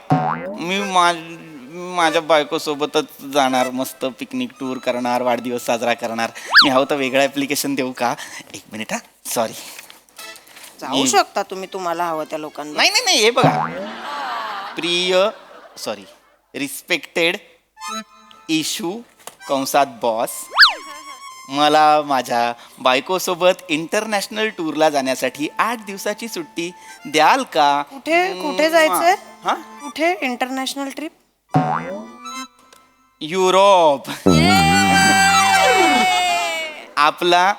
मी माझ्या बायको सोबतच जाणार, मस्त पिकनिक टूर करणार, वाढदिवस साजरा करणार. मी हवं तर वेगळं ऍप्लिकेशन देऊ का? 1 मिनिट. हा, सॉरी. जाऊ शकता तुम्ही, तुम्हाला हवं त्या लोकांना. नाही, हे बघा. रिस्पेक्टेड इशू कंसात बॉस, मला माझ्या बायकोसोबत इंटरनॅशनल टूरला जाण्यासाठी 8 दिवसाची सुट्टी द्याल का? कुठे जायचंय? हा? कुठे इंटरनॅशनल ट्रिप? युरोप. आपला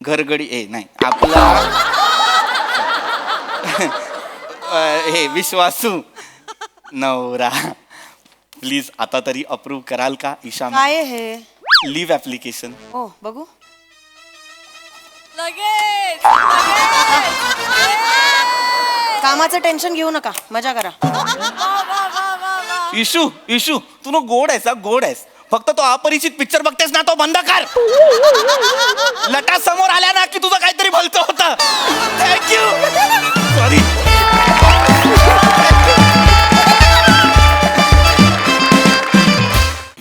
घरगडी नाही आपला हे विश्वासू नवरा. प्लीज आता तरी अप्रूव्ह कराल का ईशा? काय हे? Leave application. हो, बघू. लगेच कामाचं टेन्शन घेऊ नका, मजा करा. इशू तू ना गोड आहेस, गोड आहेस. फक्त तो अपरिचित पिक्चर बघतेस ना, तो बंद कर. लटा समोर आल्या ना की तुझं काहीतरी भलतं होतं. थँक्यू. सॉरी.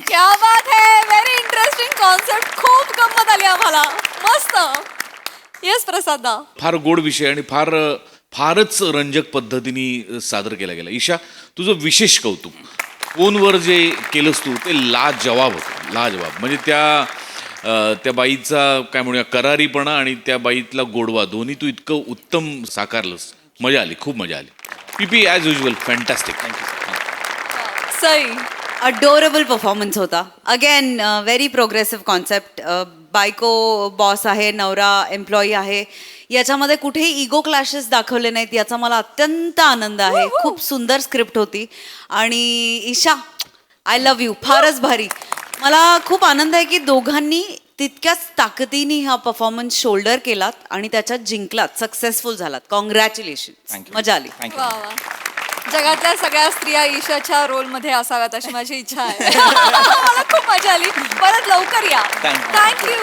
क्या बात है, व्हेरी इंटरेस्टिंग कॉन्सेप्ट. खूप गंमत आली आम्हाला, मस्त. येस प्रसादा. फार गोड विषय आणि फारच रंजक पद्धतीने सादर केला गेला. ईशा, तुझं विशेष कौतुक. फोनवर जे केलंस तू ते लाजवाब होतं, लाजवाब. म्हणजे त्या बाईचा काय म्हणूया करारीपणा आणि त्या बाईतला गोडवा दोन्ही तू इतकं उत्तम साकारलंस. मजा आली, खूप मजा आली. PP as usual fantastic. Sai. Adorable performance होता. Again very progressive concept. बायको बॉस आहे, नवरा एम्प्लॉई आहे, याच्यामध्ये कुठेही इगो क्लॅशेस दाखवले नाहीत, याचा मला अत्यंत आनंद आहे. खूप सुंदर स्क्रिप्ट होती. आणि ईशा, आय लव्ह यू. फारच भारी. मला खूप आनंद आहे की दोघांनी तितक्याच ताकदीने हा परफॉर्मन्स शोल्डर केलात आणि त्याच्यात जिंकलात, सक्सेसफुल झालात. कॉंग्रॅच्युलेशन, मजा आली. वा वा. जगातल्या सगळ्या स्त्रिया ईशाच्या रोलमध्ये असाव्यात अशी माझी इच्छा आहे. मला खूप मजा आली. परत लवकर या. थँक्यू.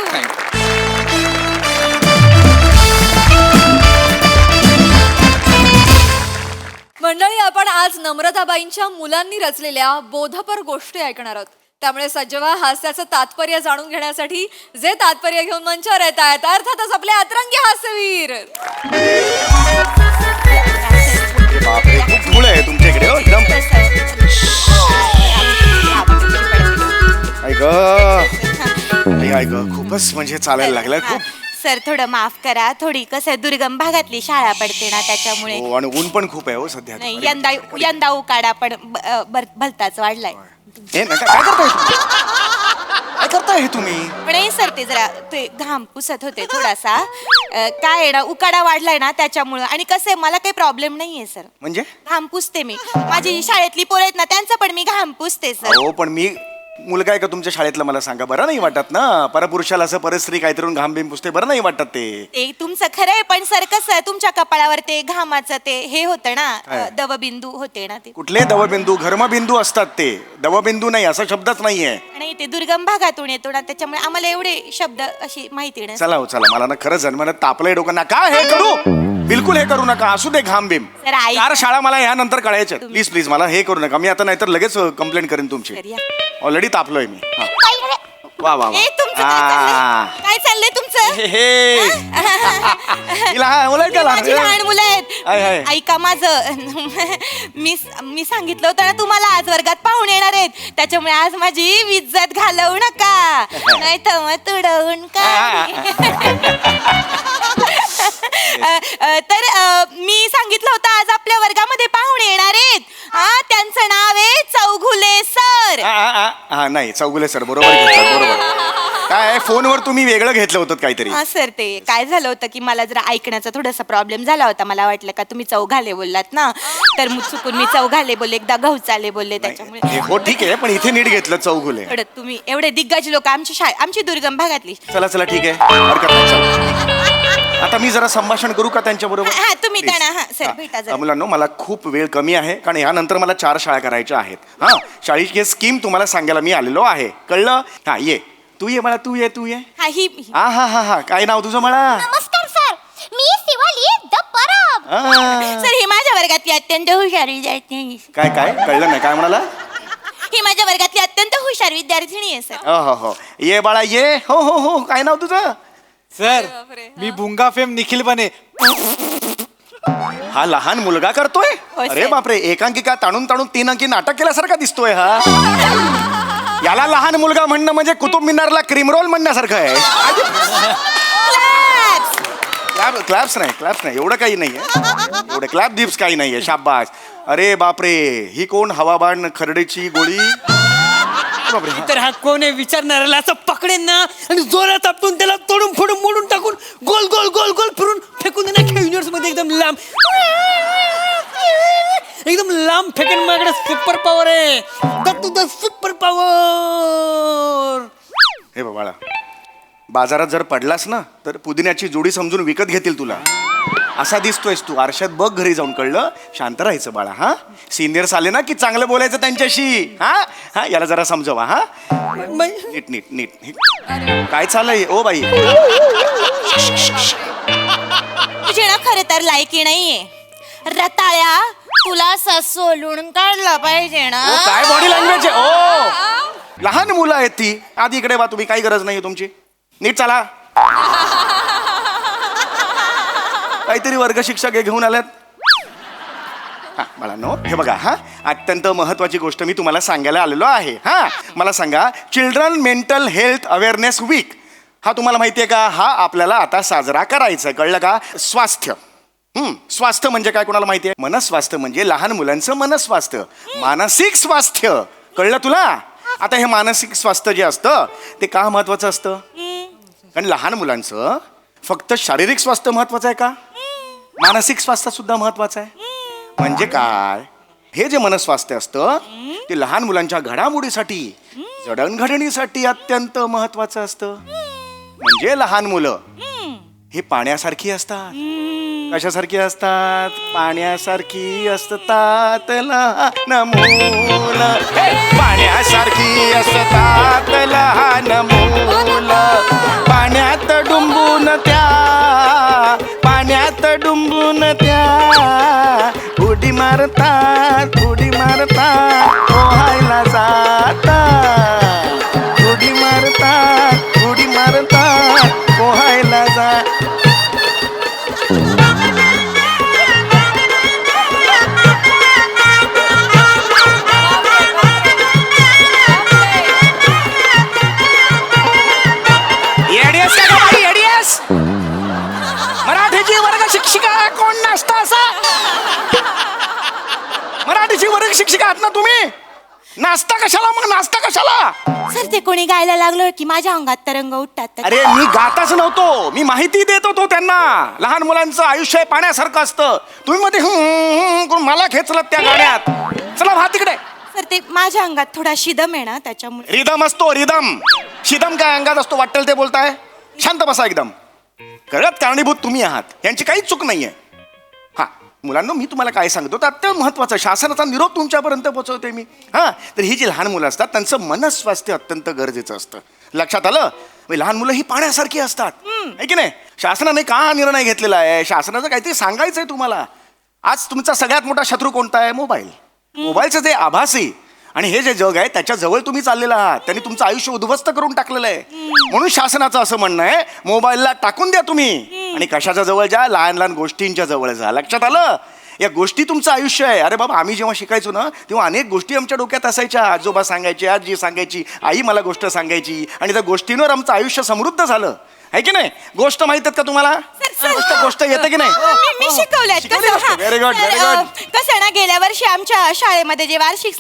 मंडळी, आपण आज नम्रताबाईंच्या मुलांनी रचलेल्या बोधपर गोष्टी ऐकणार आहोत. त्यामुळे सज्ज व्हा हास्याचं तात्पर्य जाणून घेण्यासाठी, जे तात्पर्य घेऊन मंचावर येत आहेत अर्थातच आपले अतरंगी हास्यवीर. बापरे, खूप धूळ आहे तुमच्याकडे हो एकदम. ऐक खूपच म्हणजे चालायला लागलाय खूप. सर थोडं माफ करा, थोडी कसं दुर्गम भागातली शाळा पडते ना त्याच्यामुळे. हो, आणि ऊन पण खूप आहे हो सध्या. नाही, यंदा उकाडा पण भलताच वाढलाय. हे नका, काय करताय तुम्ही? काय करताय हे तुम्ही? पण हे सर ते जरा ते घाम पुसत होते थोडासा. काय आहे ना, उकाडा वाढलाय ना त्याच्यामुळं. आणि कसं आहे, मला काही प्रॉब्लेम नाहीये सर. म्हणजे घाम पुसते मी. माझी शाळेतली पोरं आहेत ना, त्यांचं पण मी घाम पुसते सर. हो, पण मी मुलगा आहे का तुमच्या शाळेतला, मला सांगा. बरं नाही वाटत ना परपुरुषाला असं परस्त्री काहीतरी घाम बिम पुसते, बरं नाही वाटत ते. ते तुमचं खरं आहे, पण सर कसं तुमच्या कपाळावर ते घामाचं ते हे होतं ना, दवबिंदू होते ना ते. कुठले दवबिंदू? घर्मबिंदू असतात ते, दवबिंदू नाही, असा शब्दच नाहीये. नाही, ते दुर्गम भागातून येतो ना त्याच्यामुळे आम्हाला एवढे शब्द अशी माहिती नाही. चला हो चला, मला ना खरंच जन्माला तापलंय डोकं. नका हे करू, बिलकुल हे करू नका. असू दे घाम बिम. सर, ऐक. 4 शाळा मला यानंतर कळायच्या. प्लीज प्लीज मला हे करू नका. मी आता नाहीतर लगेच कंप्लेंट करेन तुमची. सर, या. ऑलरेडी तापलोय मी. हा. वा वा वा. ए, तुमचं काय चाललंय तुमचं? माझी लहान मुलं आहेत. ऐका माझं. मी सांगितलं होतं ना तुम्हाला, आज वर्गात पाहुणे येणार आहेत, त्याच्यामुळे आज माझी इज्जत घालवू नका, नाही तर मग तुडवून का. तर मी सांगितलं होतं आज आपल्या वर्गामध्ये पाहुणे येणार आहेत. त्यांचं नाव आहे चौघुले सर. हा नाही, चौगुले सर बरोबर घेतलं, बरोबर. काय फोनवर तुम्ही वेगळं घेतलं होतं काहीतरी? हा सर, ते काय झालं होतं की मला जरा ऐकण्याचा थोडासा प्रॉब्लेम झाला होता. मला वाटलं का तुम्ही चौघाले बोललात ना, तर चुकून मी चौघाले बोलले, एकदा गहुचाले बोलले, त्याच्यामुळे. हो ठीक आहे, पण इथे नीट घेतलं चौगुले. थोडं तुम्ही एवढे दिग्गज लोक आमची दुर्गम भागातली. चला चला ठीक आहे, हरकत नाही, चला. आता मी जरा संभाषण करू का त्यांच्या बरोबर? हा, तुम्ही त्यांना हा सर भेटा जरा. मुलांनो, मला खूप वेळ कमी आहे, कारण यानंतर मला 4 शाळा करायच्या आहेत. हा, शाळेची स्कीम तुम्हाला सांगायला मी आलेलो आहे, कळलं? हा, ये तू ये मला, तू ये. हा, ही हा हा हा हा, काय नाव तुझं मला? नमस्कार सर, मी शिवाली द परब. सर, ही माझ्या वर्गातली अत्यंत हुशार विद्यार्थी. काय काय कळलं नाही, काय म्हणाला? ही माझ्या वर्गातली अत्यंत हुशार विद्यार्थिनी आहे सर. हो हो, ये बाळा ये. हो हो हो, काय नाव तुझं? सर, मी भुंगा फेम निखिल बने. हा लहान मुलगा करतोय? हो, अरे सर. बापरे, एकांकिका ताणून 3 अंकी नाटक केल्यासारखा दिसतोय हा. याला लहान मुलगा म्हणणं म्हणजे कुतुब मिनारला क्रीम रोल म्हणण्यासारखं आहे. क्लॅप्स नाही, एवढं काही नाहीये. एवढे क्लॅप दिप्स काही नाहीये. शाबास. अरे बापरे, ही कोण हवाबाण खरडेची गोळी? बापरे, तर हा कोण आहे विचारणाऱ्याला असं पकडेन ना, आणि जोरात आपटून त्याला तोडून फोडून मोडून टाकून गोल गोल गोल गोल फिरून फेकून देणार युनिवर्स मध्ये एकदम लांब फेकेन. माझ्याकडे सुपर पॉवर आहे, द सुपर पॉवर. हे बाळा, बाजारात जर पडलास ना तर पुदिन्याची जोडी समजून विकत घेतील तुला. असा दिसतोयस तू. आरशात बघ घरी जाऊन, कळलं? शांत राहायचं बाळा. हा, सिनियर्स आले ना की चांगलं बोलायचं त्यांच्याशी. हा हा, याला जरा समजवा. हा, नीट नीट नीट. काय चाललंय ओ बाई? तुझी ना खरं तर लायकी नाहीये. रताळ्या, तुला सोलून काढलं पाहिजे ना. ओ, काय बॉडी लँग्वेज आहे? ओ, लहान मुलं आहेत ती. आधी इकडे बा तुम्ही, काही गरज नाही तुमची. नीट चला. काहीतरी वर्ग शिक्षक घेऊन आल्यात. हा बाळांनो, हे बघा, हा अत्यंत महत्वाची गोष्ट मी तुम्हाला सांगायला आलेलो आहे. हा, मला सांगा, children mental health awareness week हा तुम्हाला माहितीये का? हा आपल्याला आता साजरा करायचा, कळलं का? स्वास्थ्य. स्वास्थ्य म्हणजे काय कोणाला माहितीये? मनस्वास्थ्य म्हणजे लहान मुलांचं मनस्वास्थ्य, मानसिक स्वास्थ्य. कळलं तुला? आता हे मानसिक स्वास्थ्य जे असतं ते का महत्वाचं असतं? कारण लहान मुलांचं फक्त शारीरिक स्वास्थ्य महत्वाचं आहे का? मानसिक स्वास्थ्य सुद्धा महत्वाचं आहे. म्हणजे काय? हे जे मनस्वास्थ्य असतं ते लहान मुलांच्या घडामोडीसाठी, जडणघडणीसाठी अत्यंत महत्वाचं असतं. म्हणजे लहान मुलं ही पाण्यासारखी असतात. कशासारखी असतात? पाण्यासारखी असतात लहान मुलं. पाण्यासारखी असतात लहान मुलं. पाण्यात डुंबून त्या उडी मारतात पोहायला जातात. उडी मारतात पोहायला जातात. मराठीची वर्ग शिक्षिका कोण नसता असा? मराठीची वर्ग शिक्षिका आहात ना तुम्ही? नाचता कशाला मग? नाचता कशाला? सर ते कोणी गायला लागलो की माझ्या अंगात तरंग उठतात. अरे मी गाताच नव्हतो, मी माहिती देत होतो त्यांना. लहान मुलांचं आयुष्य पाण्यासारखं असतं. तुम्ही मध्ये करून मला खेचलत त्या गाण्यात. चला भा तिकडे. सर ते माझ्या अंगात थोडा शिदम आहे ना त्याच्यामुळे. रिदम असतो रिदम. शिदम काय अंगात असतो वाटेल ते बोलताय? शांत बसा एकदम. कळत कारणीभूत तुम्ही आहात, यांची काहीच चूक नाहीये. हा मुलांना मी तुम्हाला काय सांगतो तर अत्यंत महत्वाचं शासनाचा निरोप तुमच्यापर्यंत पोहोचवते मी. हा तर ही जी लहान मुलं असतात त्यांचं मनस्वास्थ्य अत्यंत गरजेचं असतं. लक्षात आलं? लहान मुलं ही पाण्यासारखी असतात, आहे की नाही? शासनाने का हा निर्णय घेतलेला आहे? शासनाचं काहीतरी सांगायचंय तुम्हाला. आज तुमचा सगळ्यात मोठा शत्रू कोणता आहे? मोबाईल. मोबाईलचं जे आभासी आणि हे जे जग आहे त्याच्या जवळ तुम्ही चाललेला आहात. त्यांनी तुमचं आयुष्य उद्ध्वस्त करून टाकलेलं आहे. म्हणून शासनाचं असं म्हणणं आहे मोबाईलला टाकून द्या तुम्ही आणि कशाच्या जवळ जा? लहान लहान गोष्टींच्या जवळ जा. लक्षात आलं? या गोष्टी तुमचं आयुष्य आहे. अरे बाबा आम्ही जेव्हा शिकायचो ना तेव्हा अनेक गोष्टी आमच्या डोक्यात असायच्या. आजोबा सांगायचे, आजी सांगायची, आई मला गोष्ट सांगायची आणि त्या गोष्टींवर आमचं आयुष्य समृद्ध झालं, आहे की नाही? गोष्ट माहित आहेत का तुम्हाला? गोष्ट येते की नाही? मी शिकवल्यात. Very good very good. कसं ना गेल्या वर्षी आमच्या शाळेमध्ये जे वार्षिक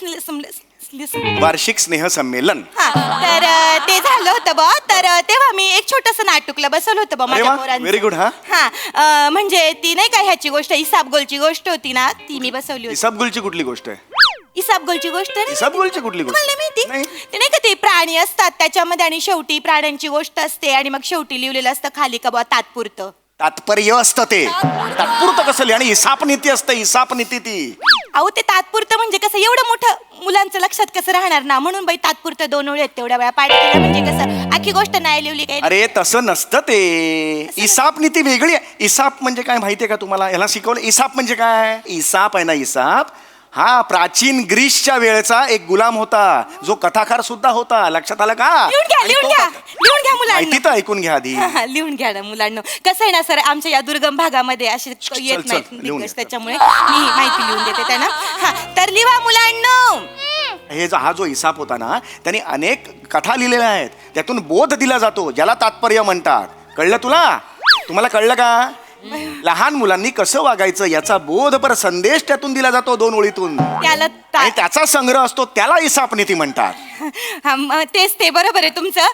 स्नेह संमेलन तर ते झालं होतं बा. तर तेव्हा मी एक छोटस नाटुकला बसवलं होतं बा माझ्या पोरांचं. Very good. हा म्हणजे ती नाही का ह्याची गोष्ट इसाबगोलची गोष्ट होती ना ती मी बसवली होती. इसाबगोलची कुठली गोष्ट आहे? इसाबगोलची गोष्ट नाही? इसाबगोलची कुठली गोष्ट? तुम्हाला नाही माहिती? ते नाही का ते प्राणी असतात त्याच्यामध्ये आणि शेवटी प्राण्यांची गोष्ट असते आणि मग शेवटी लिहिलेलं असतं खाली का बा तात्पुरतं. तात्पर्य असतं ते. तात्पुरतं कसं? आणि इसाप नीती असतं. इसाप नीती ती. अहो ते तात्पुरतं म्हणजे कसं एवढं मोठं मुलांचं लक्षात कसं राहणार ना म्हणून बाई तात्पुरतं 2 ओळी आहेत तेवढ्या वेळा पाठ केलं म्हणजे कसं आखी गोष्ट नाही लिहिली काही. अरे तसं नसतं ते. इसाप नीती वेगळी आहे. इसाप म्हणजे काय माहितीये का तुम्हाला? याला शिकवलं. इसाप म्हणजे काय? इसाप आहे ना इसाप हा प्राचीन ग्रीसच्या वेळचा एक गुलाम होता जो कथाकार सुद्धा होता. लक्षात आलं का? लिहून घ्या मुलांना. माहिती तर ऐकून घ्या आधी. लिहून घ्या ना मुलांना. कसं आहे ना सर आमच्या या दुर्गम भागामध्ये असे येत नाही त्याच्यामुळे मी माहिती लिहून देते त्यांना. तर लिहा मुलांना. हा जो इसाप होता ना त्याने अनेक कथा लिहिलेल्या आहेत. त्यातून बोध दिला जातो ज्याला तात्पर्य म्हणतात. कळलं तुला? तुम्हाला कळलं का? लहान मुलांनी कसं वागायचं याचा बोधपर संदेश त्यातून दिला जातो 2 ओळीतून आणि त्याचा संग्रह असतो. त्याला इसाप नीती म्हणतात. तेच ते बरोबर आहे तुमचं.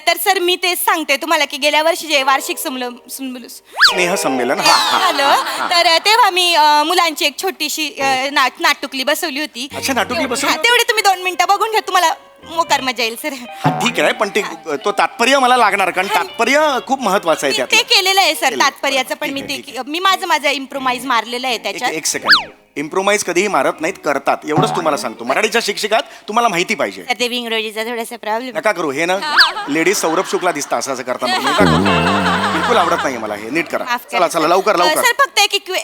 तर सर मी तेच सांगते तुम्हाला की गेल्या वर्षी जे वार्षिक स्नेह संमेलन झालं तर तेव्हा मी मुलांची एक छोटीशी नाटुकली बसवली होती. अच्छा नाटुकली बसवली? तेवढे तुम्ही 2 मिनिटं बघून घ्या तुम्हाला मोकार मजा येईल सर. हा ठीक आहे पण तो तात्पर्य मला लागणार कारण तात्पर्य खूप महत्वाचं आहे. ते केलेलं आहे सर तात्पर्याचं पण मी माझं इम्प्रोमाइज मारलेलं आहे त्याच्यात. एक सेकंड. इम्प्रोमाइज कधीही मारत नाहीत, करतात. एवढंच तुम्हाला सांगतो. मराठीच्या शिक्षकात तुम्हाला माहिती पाहिजे. ते इंग्रजीचा थोडासा प्रॉब्लेम. नका करू हे ना. लेडीज सौरभ शुक्ला दिसता असं करताना. बिलकुल आवडत नाही मला हे. नीट करा. चला चला लवकर लवकर. सर फक्त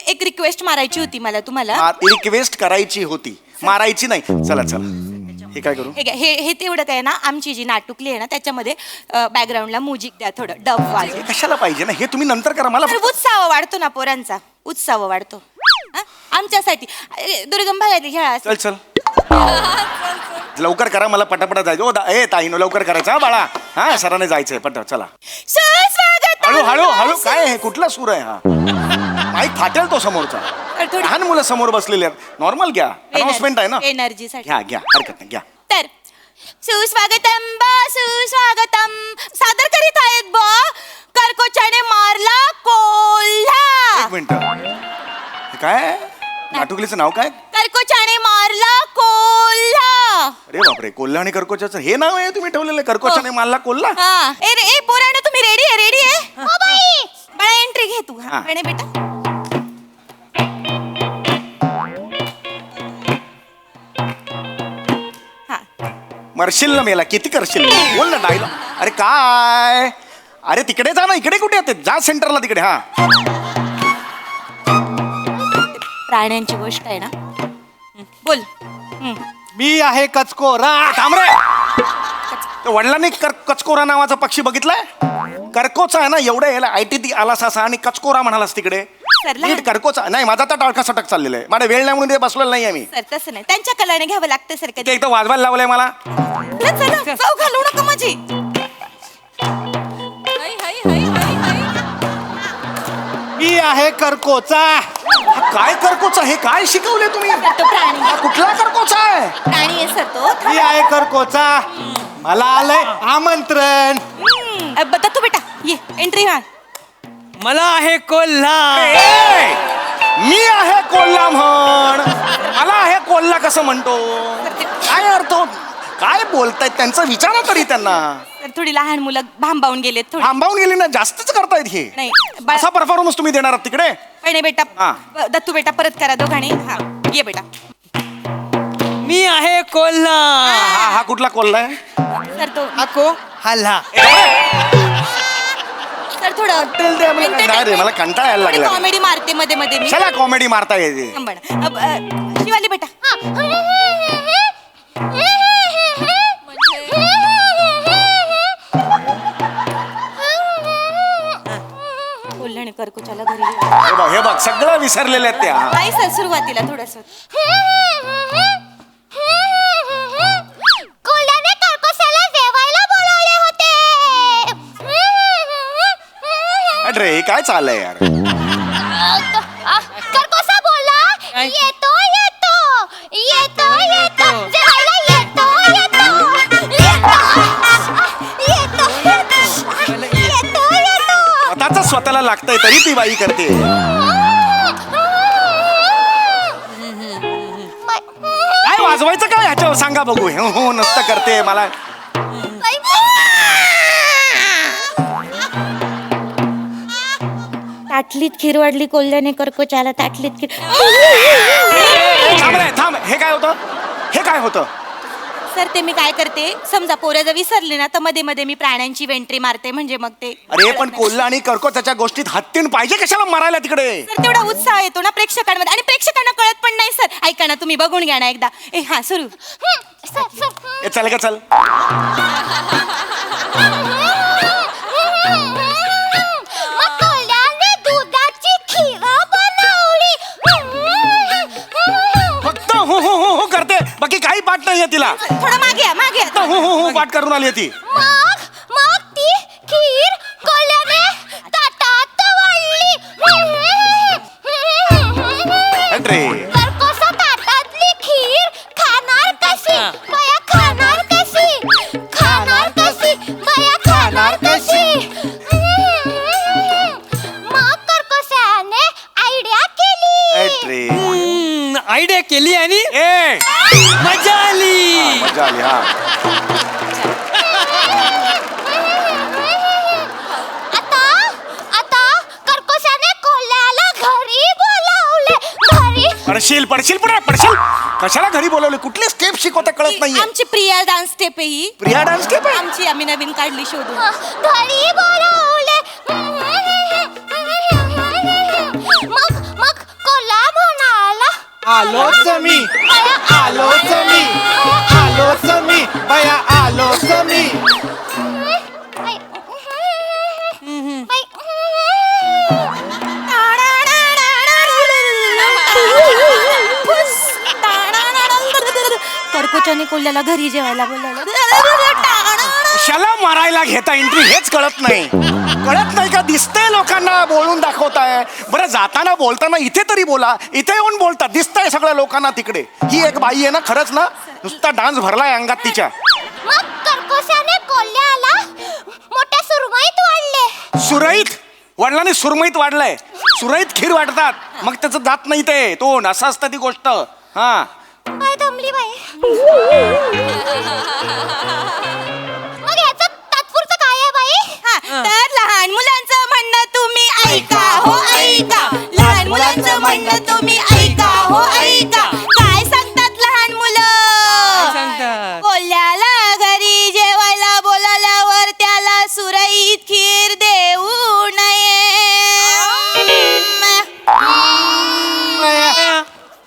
एक रिक्वेस्ट मारायची होती मला तुम्हाला. रिक्वेस्ट करायची होती, मारायची नाही. चला चला हे काय करू? हे तेवढं काय ना आमची जी नाटुकली आहे ना त्याच्यामध्ये बॅकग्राऊंडला म्युझिक द्या थोडं डब वाजव. कशाला पाहिजे ना हे तुम्ही नंतर करा. मला उत्साह वाढतो ना पोरांचा. उत्साह वाढतो आमच्यासाठी दुर्गम भागात खेळा. चल चल लवकर करा मला पटापटा जायचं. ओ ए ताईनो लवकर करायचं बाळा. हा सरांनी जायचंय पट. चला हळू हळू हळू. काय हे कुठला सूर आहे हा? माईक फाटेल तो समोरचा. लहान मुलं समोर बसलेले आहेत. नॉर्मल घ्या. अनाउन्समेंट आहे ना. एनर्जीसाठी घ्या घ्या हरकत नाही घ्या. तर सुस्वागतम सुस्वागतम सादर करीत आहेत बा कर्कोचाने मारला कोल्हा. 1 मिनिट. काय नाटुकलीचं नाव काय? कर्कोचाने मारला कोल्हा. अरे बापरे. कोल्हा आणि कर्कोचाचं हे नाव आहे तुम्ही ठेवलेलं? कर्कोचाने मारला कोल्हा. ए पोरांनो तुम्ही रेडी घे तू हा. प्रणय बेटा. हा मरशील ना मेला, किती करशील बोल ना डायलॉग. अरे काय, अरे तिकडे जा ना, इकडे कुठे येते, जा सेंटरला तिकडे. हा प्राण्यांची गोष्ट आहे ना. बोल. मी आहे कचकोरा. थांब रे, ते वडिलांनी कचकोरा नावाचा पक्षी बघितलाय? करकोचा आहे ना, एवढं याला आयटी आला सासा आणि कचकोरा म्हणालास तिकडे. सरला. नीट करकोचा नाही, माझा तर टाळका सटक चाललेला आहे. माझा वेळ नाही म्हणून ते बसलेलं नाही आम्ही. सर तसं नाही, त्यांच्या कलाने घ्यावं लागतं सर ते कधी. एकदा वाजवायला लावलंय मला. चला जाऊ घालू नका माझी. हाय, हाय, हाय, हाय, हाय. मी आहे करकोचा. काय करकोचा, हे काय शिकवले तुम्ही? तो प्राणी हा कुठला करकोचा आहे? प्राणी आहे सर तो. मी आहे करकोचा. मला आलंय आमंत्रण. तू बेटा ये एंट्री मार. मला आहे कोल्हा. ए, मी आहे कोल्हा म्हण. मला आहे कोल्हा कसं म्हणतो? काय अर्थ, काय बोलतायत त्यांचं विचारा तरी त्यांना. तर थोडी लहान मुलं भांबावून गेलेत थोडी. थांबावून गेली ना, जास्तच करतायत हे. नाही असा परफॉर्मन्स तुम्ही देणार आहात तिकडे? नाही बेटा. हा. दत्तू बेटा परत करा दोघांनी. हा ये बेटा. मी आहे कोल्हा. हा हा कुठला कोल्हा आहे? सर तो आको हल्ला. सर थोडं नाही रे, मला कंटाळा यायला लागला. कॉमेडी मारते मध्ये मध्ये मी. चला कॉमेडी मारता येते. थांबा ना. शिवाली बेटा. कोल्हाने करकुचाला घरी गेला. हे बघ सगळं विसरलेले आहेत त्या. नाही सर सुरुवातीला थोडस. कोल्हाने करकुचाला जेवायला बोलावले होते. अरे हे काय चाललंय यार? करकोसा बोला येतो येतो येतो येतो जेवायला येतो येतो येतो येतो येतो. स्वतःच स्वतःला लागतंय तरी ती बाई करते. काय वाजवायचं काय ह्याच्यावर सांगा बघू. हो नसतं करते मला. ताटलीत खीर वाढली कोल्ह्याने करकोच्याला ताटलीत खीर. थांब रे थांब, हे काय होतं, हे काय होतं? सर ते मी काय करते, समजा पोरं जर विसरले ना तर मध्ये मध्ये मी प्राण्यांची वेंट्री मारते म्हणजे मग ते. अरे पण कोल्हा आणि करकोच्याच्या गोष्टीत हत्तीन पाहिजे कशाला मरायला तिकडे? सर तेवढा उत्साह येतो ना प्रेक्षकांमध्ये आणि प्रेक्षकांना कळत पण नाही सर. ऐका ना तुम्ही बघून घ्या ना एकदा. हा सुरू. ए, चल का चल. दुधाची खीर बनवली. फक्त हो हो हो हो करते, बाकी काही पाठ नाहीये तिला. थोडं मागे या, मागे या. फक्त हो हो हो पाठ करून आली आहे ती. मग ती खीर कोल्ह्याने ताटात वाढली. अरे करकोसा ताटातली खीर खाणार कशी बया, खाणार कशी, खाणार कशी बया, खाणार कशी. मग करकोसाने आयडिया केली. अरे आयडिया केली आणि ए मजा आली. मजा आली. हा आता करकोसाने कोल्ह्याला घरी बोलावले. घरी पडशील पडशील पुढे पडशील. कशाला घरी बोलवले? कुठले स्टेप शिकवता कळत नाहीये. आमची प्रिया डान्स स्टेप आहे ही. प्रिया डान्स स्टेप आहे. आमची आम्ही नवीन काढली शोधून. घरी बोलावले. मग कोल्हा म्हणाला आलोच मी, आलोच मी, आलोच मी, बया आलोच मी. करकोच्याने कोल्ह्याला घरी जेवायला बोलावलं. कशाला मारायला घेता एंट्री हेच कळत नाही. कळत नाही का? दिसतंय लोकांना, बोलून दाखवताय. बरं जाताना बोलताना इथे तरी बोला. इथे येऊन बोलता, दिसतंय सगळ्या लोकांना तिकडे. ही एक बाई आहे ना, खरंच ना, नुसता डान्स भरलाय अंगात तिच्या. मग करकोशाने कोल्ह्याला मोठ्या सुरमईत वाढले. सुरईत वडिलांनी सुरमईत वाढलंय. सुरईत खीर वाटतात, मग त्याचं जात नाही ते तोंड. असं असतं ती गोष्ट. हा काय दमली बाई. मग याचं तात्पुरतं काय आहे बाई? तर लहान मुलांचं म्हणणं तुम्ही ऐका हो ऐका, लहान मुलांचं म्हणणं तुम्ही ऐका हो ऐका. काय सांगतात लहान मुलं? कोल्ह्याला घरी जेवायला बोलावल्यावर त्याला सुरईत खीर देऊ नये.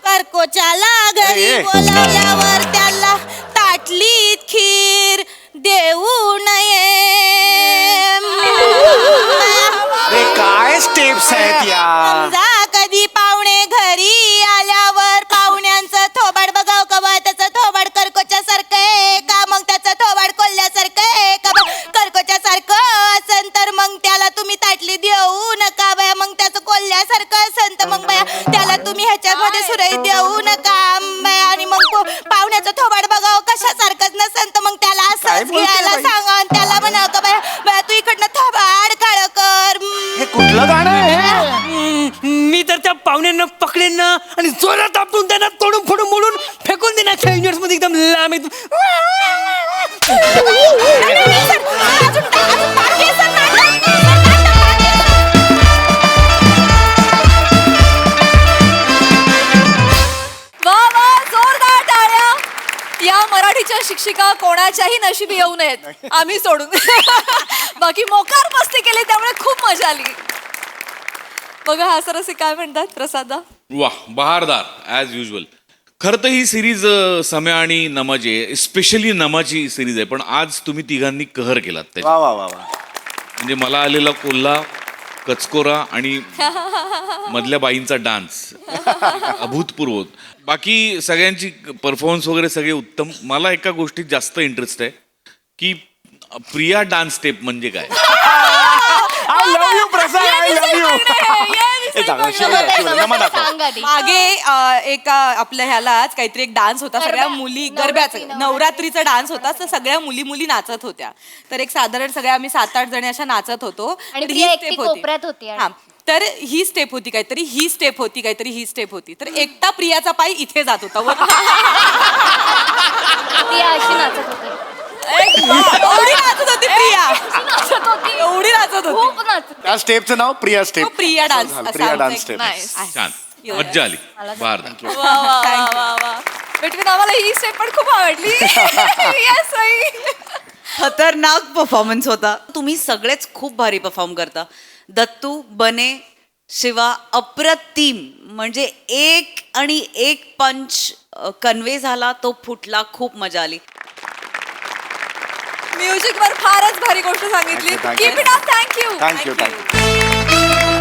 करकोच्याला घरी बोलावल्यावर त्याला ताटलीत खीर देऊ नये. काय स्टेप्स आहेत या? समजा कधी पाहुणे घरी आल्यावर पाहुण्यांचं थोबाड बघाव कवा त्याचं थोबाड करकोच्या सारखं आहे का मग त्याचं थोबाड कोल्ह्यासारखं आहे का करकोच्या सारखं असन तर मग त्याला तुम्ही ताटली देऊ नका बया. मग त्याचं कोल्ह्यासारखं असन तर मग बया त्याला तुम्ही ह्याच्यामध्ये सुरई देऊ नका बया. आणि मग पाहुण्याचं थोबाड बघाव कशासारखंच नसन तर मग त्याला असंच घ्यायला सांगा आणि त्याला म्हणा का बया तू इकडनं थोबाड काळ कर. हे कुठलं गाणं आहे? मी तर त्या पाहुण्यांना पकडेन ना आणि जोरात आपटून त्यांना तोडून फोडून मोडून फेकून देणार युनिवर्स मध्ये एकदम लांब वा वा, जोरदार टाळ्या. या मराठीच्या शिक्षिका कोणाच्याही नशिबी येऊ नयेत आम्ही सोडून. बाकी मोकार मस्ती केली त्यामुळे खूप मजा आली. बघा हा सर असे काय म्हणतात प्रसादा. वा बहारदार ॲज युजल. खरं तर ही सिरीज सम्या आणि नमाची आहे, स्पेशली नमाची सिरीज आहे, पण आज तुम्ही तिघांनी कहर केलात त्याच्यात. वा वा वा वा. म्हणजे मला आलेला कोल्हा, कचकोरा आणि मधल्या बाईंचा डान्स अभूतपूर्व. बाकी सगळ्यांची परफॉर्मन्स वगैरे सगळे उत्तम. मला एका गोष्टीत जास्त इंटरेस्ट आहे की प्रिया डान्स स्टेप म्हणजे काय. I love you Prasad, I love you. मागे एका आपल्या ह्यालाच काहीतरी एक डान्स होता, सगळ्या मुली गरब्याचा नवरात्रीचा डान्स होता, तर सगळ्या मुली नाचत होत्या. तर एक साधारण सगळ्या आम्ही 7-8 जणी अशा नाचत होतो. आणि तर प्रिया ही एकटी स्टेप होती. कोपऱ्यात होती आणि- हा, तर ही स्टेप होती काहीतरी, ही स्टेप होती काहीतरी, ही स्टेप होती. तर एकटा प्रियाचा पाय इथे जात होता वर. ती अशी नाचत होती. एवढी नाचत होती प्रिया, नाचत होती. एवढी नाचत होती. खूप नाचत. त्या स्टेपचं नाव प्रिया तो step. Priya dance Priya dance step. छान, मज्जा आली. बहारदार. वा वा वा वा वा. बिटवीन आम्हाला ही स्टेप पण खूप आवडली. Yes, आई. खतरनाक परफॉर्मन्स होता. तुम्ही सगळेच खूप भारी परफॉर्म करता. दत्तू, बने, शिवा अप्रतिम. म्हणजे एक आणि एक पंच कन्वे झाला, तो फुटला. खूप मजा आली. म्युझिक वर फारच भारी गोष्ट सांगितली. Thank you, thank you. Keep it up. Thank you. Thank you thank you.